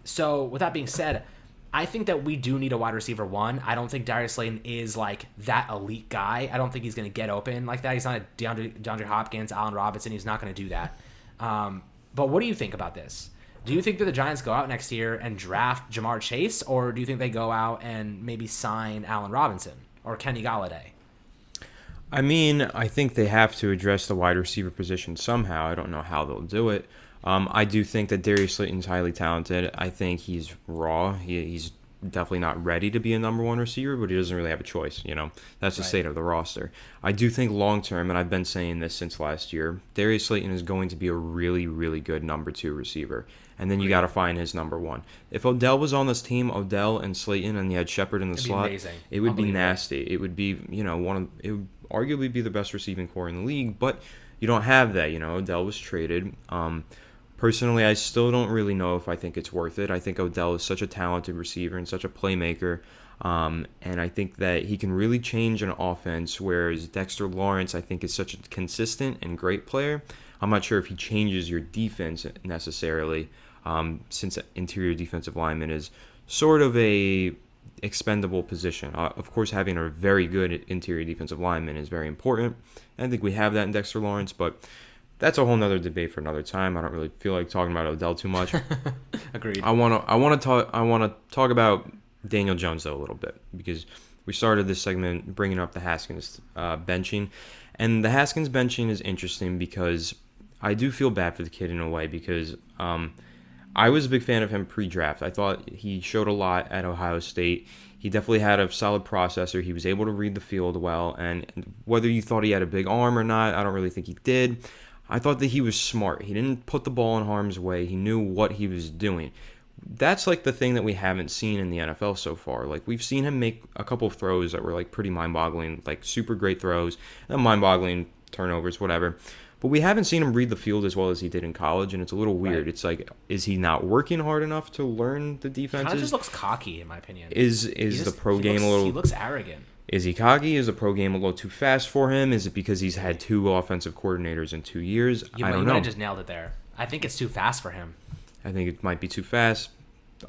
So with that being said, I think that we do need a wide receiver 1. I don't think Darius Slayton is like that elite guy. I don't think he's going to get open like that. He's not a DeAndre Hopkins, Allen Robinson. He's not going to do that. But what do you think about this? Do you think that the Giants go out next year and draft Jamar Chase, or do you think they go out and maybe sign Allen Robinson or Kenny Golladay? I mean, I think they have to address the wide receiver position somehow. I don't know how they'll do it. I do think that Darius Slayton's highly talented. I think he's raw. He's definitely not ready to be a number 1 receiver, but he doesn't really have a choice. That's the state of the roster. I do think long term, and I've been saying this since last year, Darius Slayton is going to be a really, really good number 2 receiver. And then you got to find his number 1. If Odell was on this team, Odell and Slayton, and you had Shepard in the slot, amazing. It would be nasty. It would be, it would arguably be the best receiving core in the league, but you don't have that. Odell was traded. Personally, I still don't really know if I think it's worth it. I think Odell is such a talented receiver and such a playmaker. And I think that he can really change an offense, whereas Dexter Lawrence, I think, is such a consistent and great player. I'm not sure if he changes your defense necessarily, since interior defensive lineman is sort of a expendable position. Of course, having a very good interior defensive lineman is very important. I think we have that in Dexter Lawrence, but that's a whole nother debate for another time. I don't really feel like talking about Odell too much. Agreed. I want to talk about Daniel Jones though a little bit, because we started this segment bringing up the Haskins benching, and the Haskins benching is interesting because I do feel bad for the kid in a way, because I was a big fan of him pre-draft. I thought he showed a lot at Ohio State. He definitely had a solid processor. He was able to read the field well, and whether you thought he had a big arm or not, I don't really think he did. I thought that he was smart. He didn't put the ball in harm's way. He knew what he was doing. That's like the thing that we haven't seen in the NFL so far. Like, we've seen him make a couple of throws that were like pretty mind-boggling, like super great throws, and mind-boggling turnovers, whatever. But we haven't seen him read the field as well as he did in college, and it's a little weird. Right. It's like, is he not working hard enough to learn the defenses? He kind of just looks cocky, in my opinion. Is the pro game a little... He looks arrogant. Is he cocky? Is the pro game a little too fast for him? Is it because he's had 2 offensive coordinators in 2 years? I don't know. You might have just nailed it there. I think it's too fast for him. I think it might be too fast.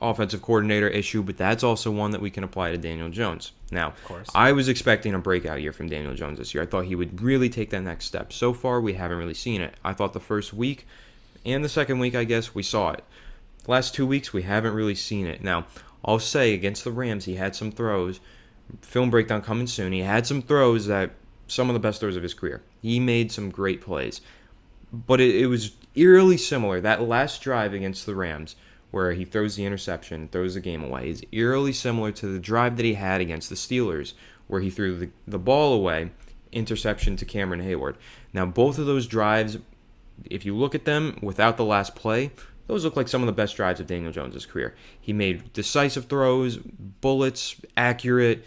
Offensive coordinator issue, but that's also one that we can apply to Daniel Jones. Now, of course, I was expecting a breakout year from Daniel Jones this year. I thought he would really take that next step. So far, we haven't really seen it. I thought the first week and the second week, I guess, we saw it. The last 2 weeks, we haven't really seen it. Now, I'll say against the Rams, he had some throws. Film breakdown coming soon. He had some throws that some of the best throws of his career. He made some great plays. But it was eerily similar. That last drive against the Rams, where he throws the interception, throws the game away, is eerily similar to the drive that he had against the Steelers, where he threw the ball away, interception to Cameron Hayward. Now, both of those drives, if you look at them without the last play, those look like some of the best drives of Daniel Jones' career. He made decisive throws, bullets, accurate,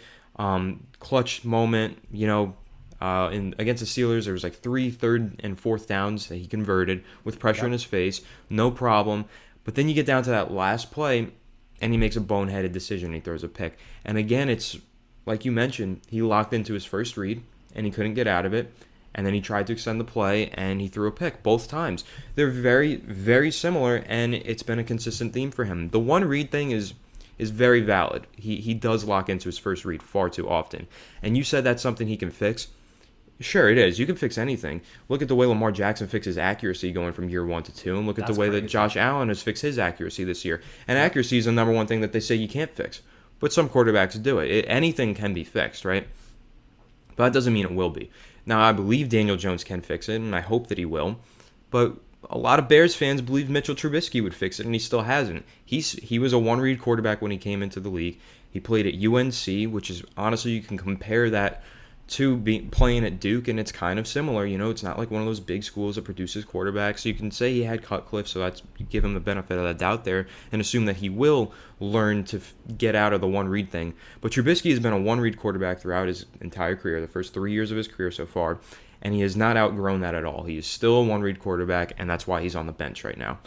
clutch moment. Against the Steelers, there was like 3 third and fourth downs that he converted with pressure in his face, no problem. But then you get down to that last play, and he makes a boneheaded decision. He throws a pick. And again, it's like you mentioned, he locked into his first read, and he couldn't get out of it. And then he tried to extend the play, and he threw a pick both times. They're very, very similar, and it's been a consistent theme for him. The one read thing is very valid. He does lock into his first read far too often. And you said that's something he can fix. Sure, it is. You can fix anything. Look at the way Lamar Jackson fixes accuracy going from year 1 to 2, and look at the way that Josh Allen has fixed his accuracy this year. And accuracy is the number one thing that they say you can't fix. But some quarterbacks do it. Anything can be fixed, right? But that doesn't mean it will be. Now, I believe Daniel Jones can fix it, and I hope that he will. But a lot of Bears fans believe Mitchell Trubisky would fix it, and he still hasn't. He was a one-read quarterback when he came into the league. He played at UNC, which is, honestly, you can compare that to playing at Duke, and it's kind of similar. It's not like one of those big schools that produces quarterbacks. So you can say he had Cutcliffe, so that's, you give him the benefit of the doubt there and assume that he will learn to get out of the one-read thing. But Trubisky has been a one-read quarterback throughout his entire career, the first 3 years of his career so far, and he has not outgrown that at all. He is still a one-read quarterback, and that's why he's on the bench right now.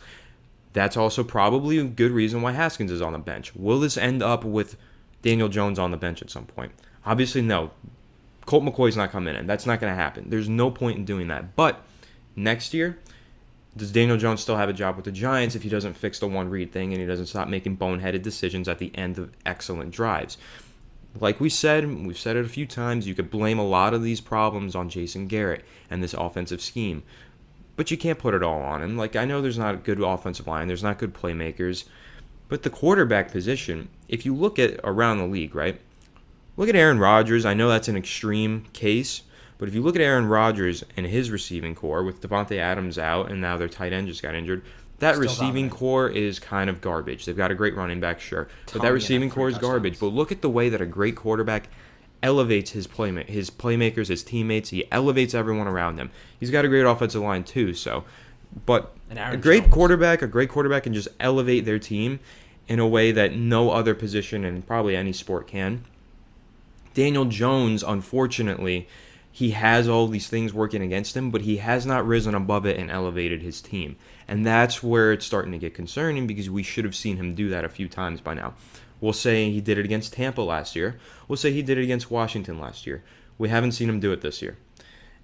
That's also probably a good reason why Haskins is on the bench. Will this end up with Daniel Jones on the bench at some point? Obviously, no. Colt McCoy's not coming in. That's not going to happen. There's no point in doing that. But next year, does Daniel Jones still have a job with the Giants if he doesn't fix the one-read thing and he doesn't stop making boneheaded decisions at the end of excellent drives? Like we've said it a few times, you could blame a lot of these problems on Jason Garrett and this offensive scheme. But you can't put it all on him. Like, I know there's not a good offensive line. There's not good playmakers. But the quarterback position, if you look at around the league, right? Look at Aaron Rodgers. I know that's an extreme case, but if you look at Aaron Rodgers and his receiving core with Devontae Adams out and now their tight end just got injured, that still receiving core is kind of garbage. They've got a great running back, sure, but that receiving core is garbage. But look at the way that a great quarterback elevates his playmakers, his teammates. He elevates everyone around him. He's got a great offensive line too. But a great quarterback can just elevate their team in a way that no other position in probably any sport can. Daniel Jones, unfortunately, he has all these things working against him, but he has not risen above it and elevated his team. And that's where it's starting to get concerning, because we should have seen him do that a few times by now. We'll say he did it against Tampa last year. We'll say he did it against Washington last year. We haven't seen him do it this year.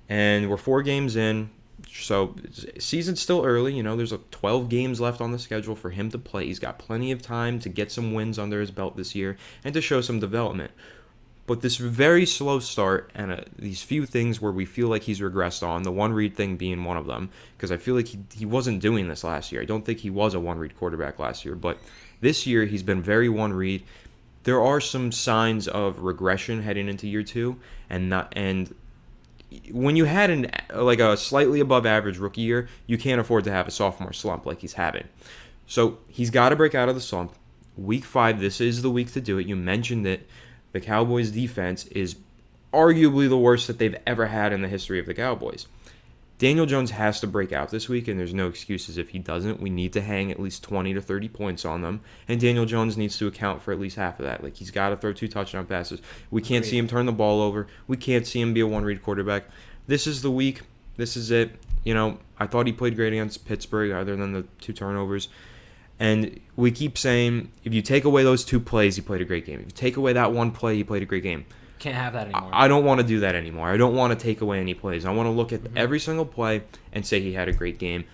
And we're 4 games in, so season's still early. There's 12 games left on the schedule for him to play. He's got plenty of time to get some wins under his belt this year and to show some development. But this very slow start and these few things where we feel like he's regressed on, the one-read thing being one of them, because I feel like he wasn't doing this last year. I don't think he was a one-read quarterback last year, but this year he's been very one-read. There are some signs of regression heading into year 2, and when you had a slightly above average rookie year, you can't afford to have a sophomore slump like he's having. So he's got to break out of the slump. Week 5, this is the week to do it. You mentioned it. The Cowboys' defense is arguably the worst that they've ever had in the history of the Cowboys. Daniel Jones has to break out this week, and there's no excuses if he doesn't. We need to hang at least 20 to 30 points on them, and Daniel Jones needs to account for at least half of that. Like, he's got to throw 2 touchdown passes. We can't see him turn the ball over. We can't see him be a one-read quarterback. This is the week. This is it. I thought he played great against Pittsburgh, other than the 2 turnovers. And we keep saying, if you take away those 2 plays, he played a great game. If you take away that 1 play, he played a great game. Can't have that anymore. I don't want to do that anymore. I don't want to take away any plays. I want to look at every single play and say he had a great game.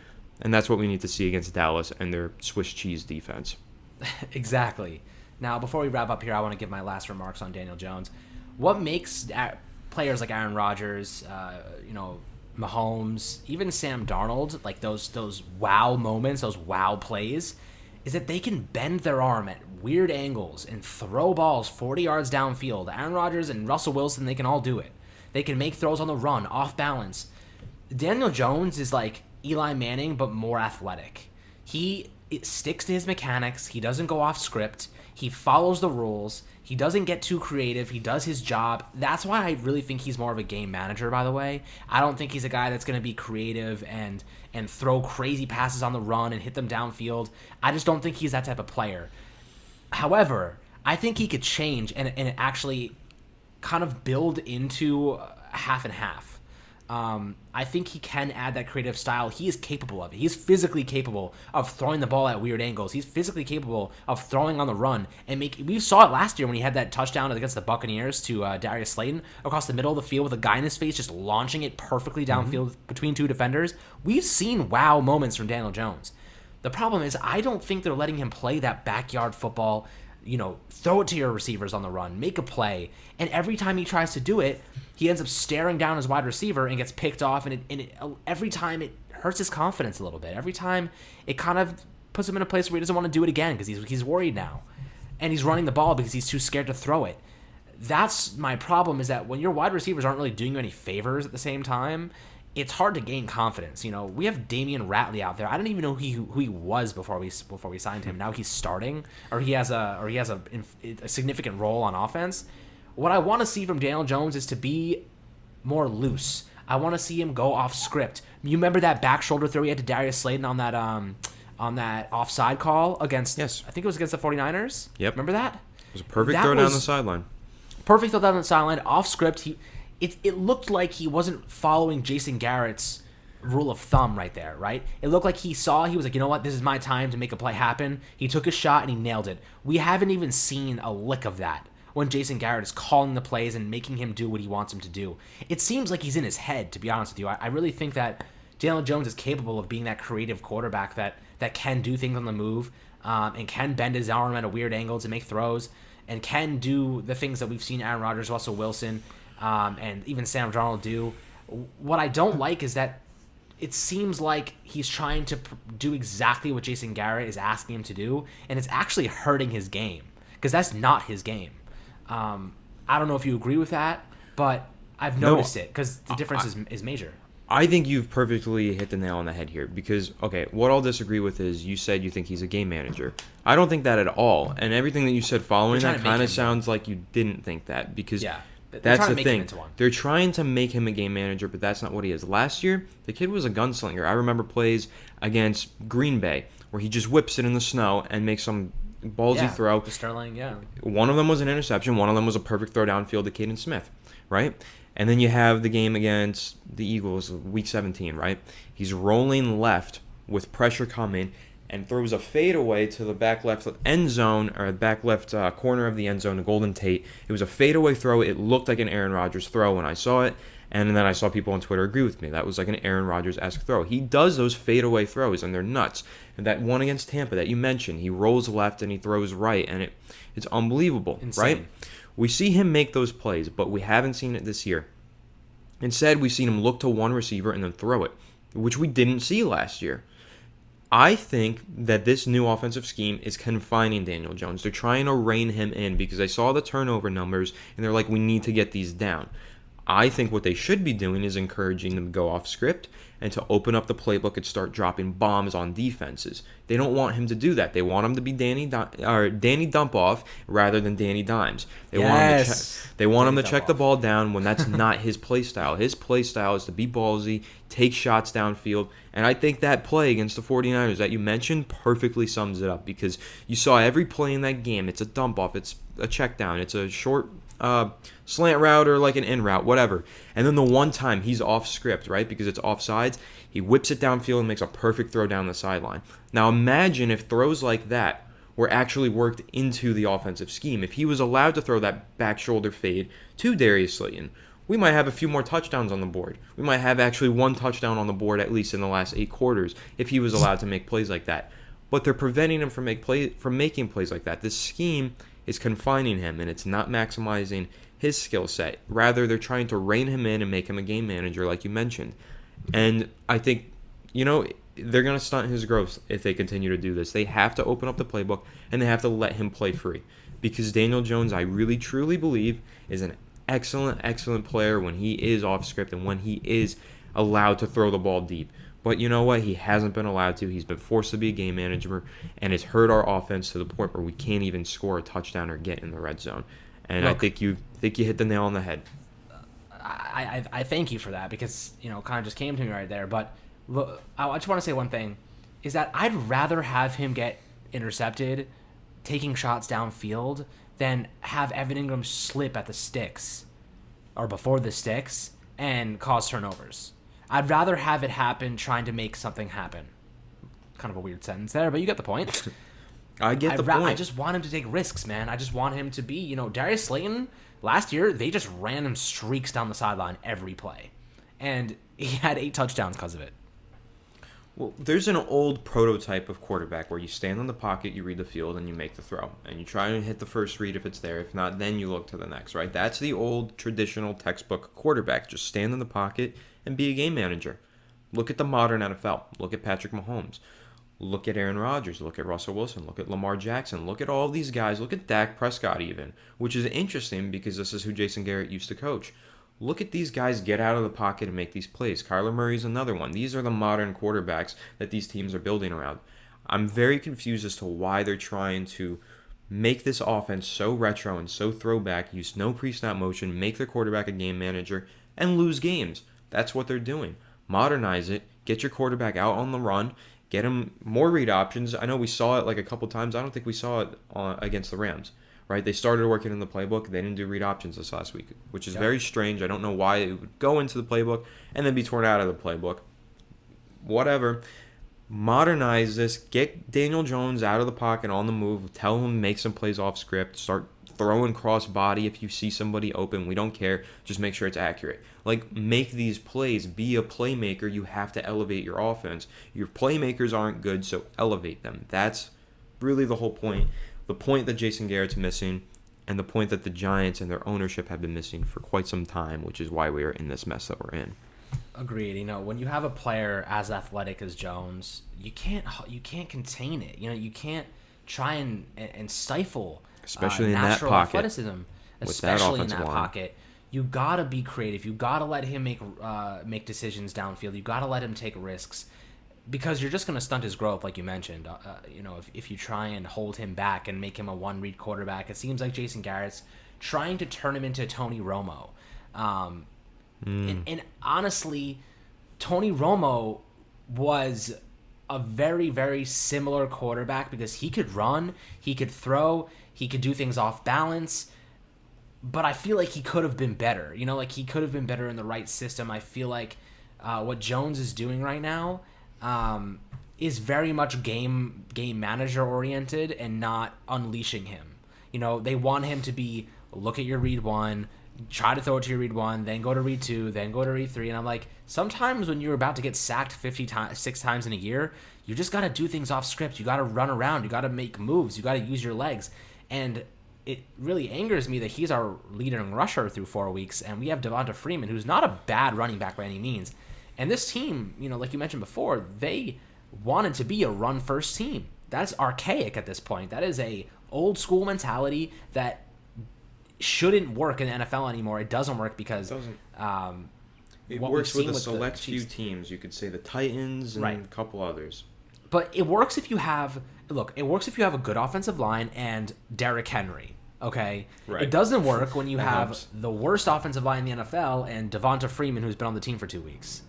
And that's what we need to see against Dallas and their Swiss cheese defense. Exactly. Now, before we wrap up here, I want to give my last remarks on Daniel Jones. What makes players like Aaron Rodgers, Mahomes, even Sam Darnold, like those wow moments, those wow plays, is that they can bend their arm at weird angles and throw balls 40 yards downfield. Aaron Rodgers and Russell Wilson, they can all do it. They can make throws on the run, off balance. Daniel Jones is like Eli Manning, but more athletic. He sticks to his mechanics. He doesn't go off script. He follows the rules. He doesn't get too creative. He does his job. That's why I really think he's more of a game manager, by the way. I don't think he's a guy that's going to be creative and throw crazy passes on the run and hit them downfield. I just don't think he's that type of player. However, I think he could change and actually kind of build into half and half. I think he can add that creative style. He is capable of it. He's physically capable of throwing the ball at weird angles. He's physically capable of throwing on the run and we saw it last year when he had that touchdown against the Buccaneers to Darius Slayton across the middle of the field with a guy in his face just launching it perfectly downfield between 2 defenders. We've seen wow moments from Daniel Jones. The problem is I don't think they're letting him play that backyard football, throw it to your receivers on the run, make a play. And every time he tries to do it, he ends up staring down his wide receiver and gets picked off. And every time it hurts his confidence a little bit. Every time it kind of puts him in a place where he doesn't want to do it again because he's worried now. And he's running the ball because he's too scared to throw it. That's my problem, is that when your wide receivers aren't really doing you any favors at the same time, it's hard to gain confidence. We have Damian Ratley out there. I don't even know who he was before we signed him. Now he's starting, or he has a significant role on offense. What I want to see from Daniel Jones is to be more loose. I want to see him go off script. You remember that back shoulder throw he had to Darius Slayton on that offside call against? Yes. I think it was against the 49ers. Yep. Remember that? It was a perfect throw down the sideline. Perfect throw down the sideline, off script. It looked like he wasn't following Jason Garrett's rule of thumb right there, right? It looked like he was like, you know what, this is my time to make a play happen. He took his shot and he nailed it. We haven't even seen a lick of that when Jason Garrett is calling the plays and making him do what he wants him to do. It seems like he's in his head, to be honest with you. I really think that Daniel Jones is capable of being that creative quarterback that can do things on the move and can bend his arm at a weird angle to make throws and can do the things that we've seen Aaron Rodgers, Russell Wilson, and even Sam Darnold do. What I don't like is that it seems like he's trying to do exactly what Jason Garrett is asking him to do, and it's actually hurting his game because that's not his game. I don't know if you agree with that, but I've noticed it because the difference is major. I think you've perfectly hit the nail on the head here because, okay, what I'll disagree with is you said you think he's a game manager. I don't think that at all, and everything that you said following that kind of sounds like you didn't think that because that's the thing. They're trying to make him a game manager, but that's not what he is. Last year, the kid was a gunslinger. I remember plays against Green Bay where he just whips it in the snow and makes some ballsy throw. Sterling, yeah. One of them was an interception. One of them was a perfect throw downfield to Caden Smith, right? And then you have the game against the Eagles, week 17, right? He's rolling left with pressure coming and throws a fadeaway to the back left end zone, or back left corner of the end zone to Golden Tate. It was a fadeaway throw. It looked like an Aaron Rodgers throw when I saw it, and then I saw people on Twitter agree with me. That was like an Aaron Rodgers-esque throw. He does those fadeaway throws, and they're nuts. And that one against Tampa that you mentioned, he rolls left and he throws right, and it's unbelievable, Insane. right? We see him make those plays, but we haven't seen it this year. Instead, we've seen him look to one receiver and then throw it, which we didn't see last year. I think that this new offensive scheme is confining Daniel Jones. They're trying to rein him in because I saw the turnover numbers, and they're like, we need to get these down. I think what they should be doing is encouraging them to go off script and to open up the playbook and start dropping bombs on defenses. They don't want him to do that. They want him to be Danny Dump-Off rather than Danny Dimes. They want him to check the ball down when that's not his play style. His play style is to be ballsy, take shots downfield, and I think that play against the 49ers that you mentioned perfectly sums it up because you saw every play in that game. It's a dump-off, it's a check down, it's a short slant route or like an in route, whatever. And then the one time he's off script, right, because it's offsides, he whips it downfield and makes a perfect throw down the sideline. Now imagine if throws like that were actually worked into the offensive scheme. If he was allowed to throw that back shoulder fade to Darius Slayton, we might have a few more touchdowns on the board. We might have actually one touchdown on the board at least in the last 8 quarters if he was allowed to make plays like that. But they're preventing him from making plays like that. This scheme is confining him, and it's not maximizing his skill set. Rather, they're trying to rein him in and make him a game manager, like you mentioned. And I think, they're going to stunt his growth if they continue to do this. They have to open up the playbook, and they have to let him play free. Because Daniel Jones, I really, truly believe, is an excellent, excellent player when he is off script and when he is allowed to throw the ball deep. But you know what? He hasn't been allowed to. He's been forced to be a game manager, and it's hurt our offense to the point where we can't even score a touchdown or get in the red zone. And look, I think you hit the nail on the head. I thank you for that because, kind of just came to me right there. But look, I just want to say one thing, is that I'd rather have him get intercepted, taking shots downfield, than have Evan Ingram slip at the sticks or before the sticks and cause turnovers. I'd rather have it happen trying to make something happen. Kind of a weird sentence there, but you get the point. I get the point. I just want him to take risks, man. I just want him to be, Darius Slayton, last year, they just ran him streaks down the sideline every play. And he had 8 touchdowns because of it. Well, there's an old prototype of quarterback where you stand in the pocket, you read the field, and you make the throw. And you try and hit the first read if it's there. If not, then you look to the next, right? That's the old traditional textbook quarterback. Just stand in the pocket and be a game manager. Look at the modern NFL. Look at Patrick Mahomes. Look at Aaron Rodgers. Look at Russell Wilson. Look at Lamar Jackson. Look at all these guys. Look at Dak Prescott even, which is interesting because this is who Jason Garrett used to coach. Look at these guys get out of the pocket and make these plays. Kyler Murray's another one. These are the modern quarterbacks that these teams are building around. I'm very confused as to why they're trying to make this offense so retro and so throwback, use no pre-snap motion, make their quarterback a game manager, and lose games. That's what they're doing. Modernize it. Get your quarterback out on the run. Get him more read options. I know we saw it like a couple times. I don't think we saw it against the Rams. Right? They started working in the playbook. They didn't do read options this last week, which is very strange. I don't know why it would go into the playbook and then be torn out of the playbook. Whatever. Modernize this. Get Daniel Jones out of the pocket on the move. Tell him to make some plays off script. Start throwing cross body if you see somebody open. We don't care. Just make sure it's accurate. Like, make these plays. Be a playmaker. You have to elevate your offense. Your playmakers aren't good, so elevate them. That's really the whole point. The point that Jason Garrett's missing, and the point that the Giants and their ownership have been missing for quite some time, which is why we are in this mess that we're in. Agreed. When you have a player as athletic as Jones, you can't contain it. You can't try and stifle especially in that natural pocket, athleticism, especially in that pocket. You gotta be creative. You gotta let him make decisions downfield. You gotta let him take risks. Because you're just going to stunt his growth, like you mentioned. If you try and hold him back and make him a one-read quarterback, it seems like Jason Garrett's trying to turn him into Tony Romo. And honestly, Tony Romo was a very, very similar quarterback because he could run, he could throw, he could do things off balance. but I feel like he could have been better. Like he could have been better in the right system. I feel like what Jones is doing right now is very much game manager oriented and not unleashing him. They want him to be, look at your read one, try to throw it to your read one, then go to read two, then go to read three. And I'm like, sometimes when you're about to get sacked 6 times in a year, you just got to do things off script. You got to run around. You got to make moves. You got to use your legs. And it really angers me that he's our leading rusher through 4 weeks, and we have Devonta Freeman, who's not a bad running back by any means. And this team, like you mentioned before, they wanted to be a run-first team. That's archaic at this point. That is a old-school mentality that shouldn't work in the NFL anymore. It doesn't work because it works with a select few teams. You could say the Titans and a couple others. But it works if you have a good offensive line and Derrick Henry. Okay, right. It doesn't work when you have the worst offensive line in the NFL and Devonta Freeman, who's been on the team for 2 weeks.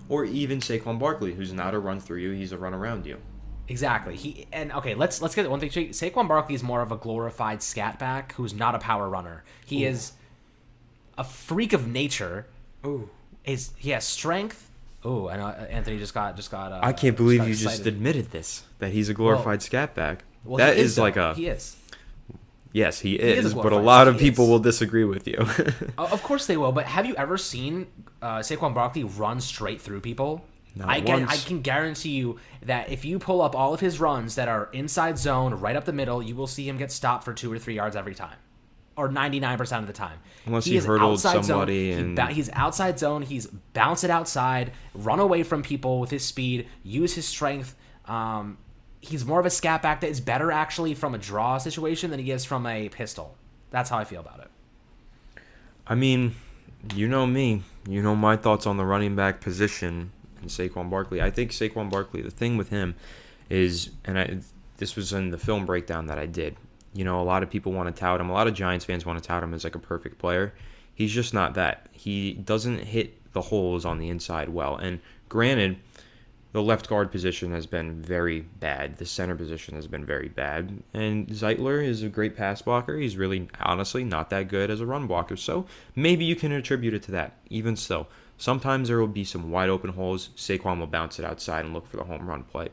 Or even Saquon Barkley, who's not a run through you; he's a run around you. Exactly. Let's get one thing straight. Saquon Barkley is more of a glorified scat back who's not a power runner. He is a freak of nature. Ooh. He has strength. Oh, I know Anthony just got. I can't believe you just admitted this, that he's a glorified scat back. Well, that is like a. He is. Yes, he is, but a lot of people will disagree with you. Of course they will, but have you ever seen Saquon Barkley run straight through people? I can guarantee you that if you pull up all of his runs that are inside zone, right up the middle, you will see him get stopped for 2 or 3 yards every time, or 99% of the time. Unless he hurdled somebody. He's outside zone. He's bounce it outside, run away from people with his speed, use his strength. He's more of a scat back that is better actually from a draw situation than he is from a pistol. That's how I feel about it. I mean, you know me. You know my thoughts on the running back position and Saquon Barkley. I think Saquon Barkley, the thing with him is, this was in the film breakdown that I did, a lot of people want to tout him. A lot of Giants fans want to tout him as like a perfect player. He's just not that. He doesn't hit the holes on the inside well. And granted, the left guard position has been very bad. The center position has been very bad. And Zeitler is a great pass blocker. He's really, honestly, not that good as a run blocker. So maybe you can attribute it to that. Even so, sometimes there will be some wide open holes. Saquon will bounce it outside and look for the home run play.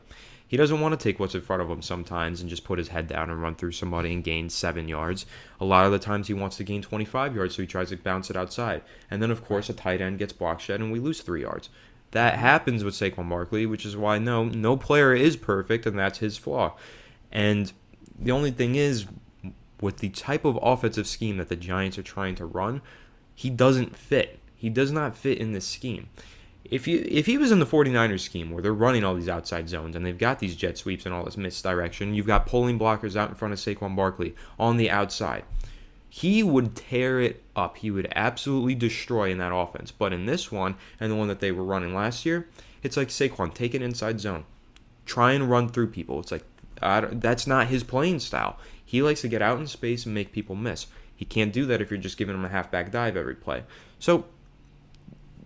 He doesn't want to take what's in front of him sometimes and just put his head down and run through somebody and gain 7 yards. A lot of the times he wants to gain 25 yards, so he tries to bounce it outside. And then, of course, a tight end gets block shed and we lose 3 yards. That happens with Saquon Barkley, which is why no player is perfect, and that's his flaw. And the only thing is, with the type of offensive scheme that the Giants are trying to run, he doesn't fit. He does not fit in this scheme. If he was in the 49ers scheme where they're running all these outside zones and they've got these jet sweeps and all this misdirection, you've got pulling blockers out in front of Saquon Barkley on the outside, he would tear it up. He would absolutely destroy in that offense. But in this one, and the one that they were running last year, it's like Saquon, take an inside zone. Try and run through people. It's like, that's not his playing style. He likes to get out in space and make people miss. He can't do that if you're just giving him a halfback dive every play. So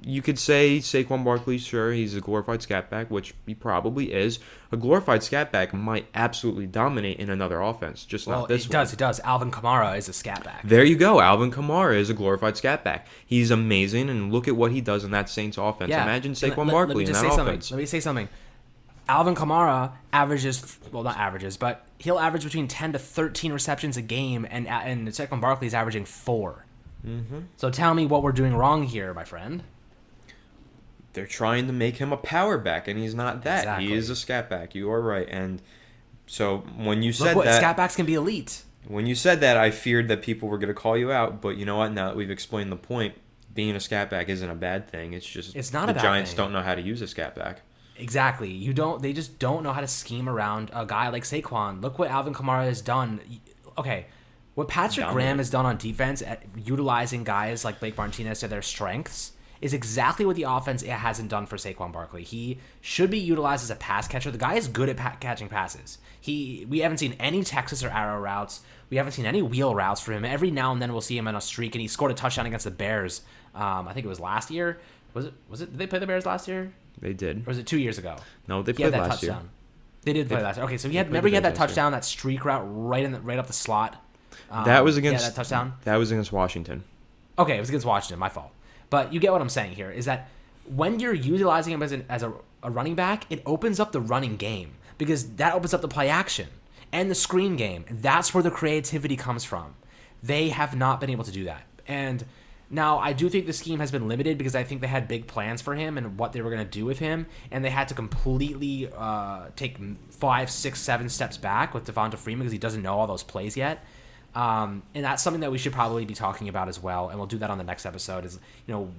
you could say Saquon Barkley, sure, he's a glorified scat back, which he probably is. A glorified scat back might absolutely dominate in another offense, just not this one. It does. Alvin Kamara is a scat back. There you go. Alvin Kamara is a glorified scat back. He's amazing, and look at what he does in that Saints offense. Yeah. Imagine Saquon Barkley in that offense. Let me say something. Alvin Kamara but he'll average between 10 to 13 receptions a game, and Saquon Barkley is averaging 4. Mm-hmm. So tell me what we're doing wrong here, my friend. They're trying to make him a power back, and he's not that. Exactly. He is a scat back. You are right. And so when you said that... scat backs can be elite. When you said that, I feared that people were going to call you out. But you know what? Now that we've explained the point, being a scat back isn't a bad thing. It's just it's not a bad Giants thing. don't know how to use a scat back. Exactly. They just don't know how to scheme around a guy like Saquon. Look what Alvin Kamara has done. Okay, what Patrick Graham has done on defense at utilizing guys like Blake Martinez to their strengths is exactly what the offense hasn't done for Saquon Barkley. He should be utilized as a pass catcher. The guy is good at catching passes. We haven't seen any Texas or arrow routes. We haven't seen any wheel routes for him. Every now and then we'll see him on a streak, and he scored a touchdown against the Bears. I think it was last year. Was it? Did they play the Bears last year? They did. Or was it 2 years ago? No, they played last year. They did play last year. Okay, so he had that touchdown, that streak route right up the slot. That was against that touchdown. That was against Washington. Okay, it was against Washington. My fault. But you get what I'm saying here is that when you're utilizing him as a running back, it opens up the running game because that opens up the play action and the screen game. That's where the creativity comes from. They have not been able to do that. And now I do think the scheme has been limited because I think they had big plans for him and what they were going to do with him, and they had to completely take 5, 6, 7 steps back with Devonta Freeman because he doesn't know all those plays yet. And that's something that we should probably be talking about as well, and we'll do that on the next episode, is,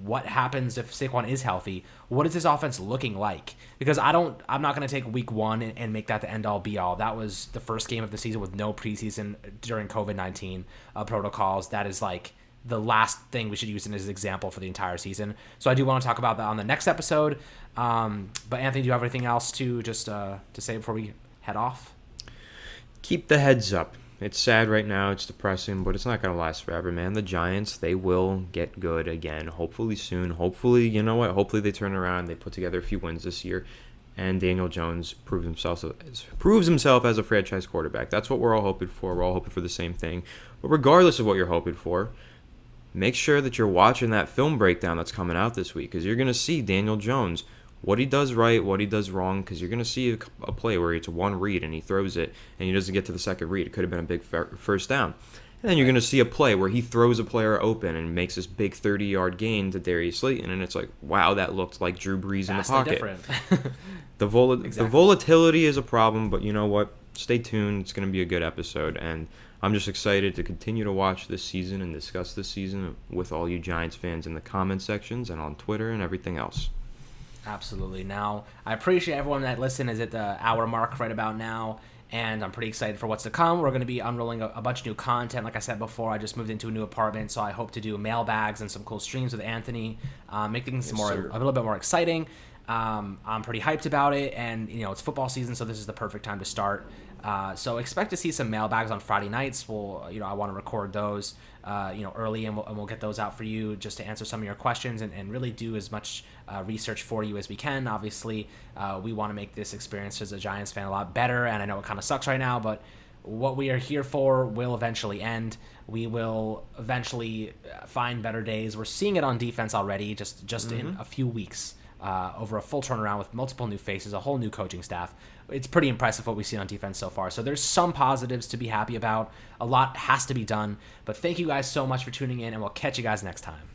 what happens if Saquon is healthy? What is this offense looking like? Because I'm not going to take week 1 and make that the end-all, be-all. That was the first game of the season with no preseason during COVID-19 protocols. That is like the last thing we should use as an example for the entire season. So I do want to talk about that on the next episode. But Anthony, do you have anything else to say before we head off? Keep the heads up. It's sad right now. It's depressing, but it's not going to last forever, man. The Giants, they will get good again, hopefully soon. Hopefully, you know what? Hopefully they turn around. They put together a few wins this year, and Daniel Jones proves himself as a franchise quarterback. That's what we're all hoping for. We're all hoping for the same thing. But regardless of what you're hoping for, make sure that you're watching that film breakdown that's coming out this week, because you're going to see Daniel Jones, what he does right, what he does wrong, because you're going to see a play where it's one read and he throws it and he doesn't get to the second read. It could have been a big first down. And then you're going to see a play where he throws a player open and makes this big 30-yard gain to Darius Slayton, and it's like, wow, that looked like Drew Brees in the pocket. The volatility is a problem, but you know what? Stay tuned. It's going to be a good episode, and I'm just excited to continue to watch this season and discuss this season with all you Giants fans in the comment sections and on Twitter and everything else. Absolutely. Now, I appreciate everyone that listened. Is at the hour mark right about now, and I'm pretty excited for what's to come. We're going to be unrolling a bunch of new content. Like I said before, I just moved into a new apartment, so I hope to do mailbags and some cool streams with Anthony, make things a little bit more exciting. I'm pretty hyped about it, and it's football season, so this is the perfect time to start. So expect to see some mailbags on Friday nights. I want to record those, early, and we'll get those out for you just to answer some of your questions and really do as much research for you as we can. Obviously, we want to make this experience as a Giants fan a lot better, and I know it kind of sucks right now, but what we are here for will eventually end. We will eventually find better days. We're seeing it on defense already, just in a few weeks. Over a full turnaround with multiple new faces, a whole new coaching staff. It's pretty impressive what we've seen on defense so far. So there's some positives to be happy about. A lot has to be done. But thank you guys so much for tuning in, and we'll catch you guys next time.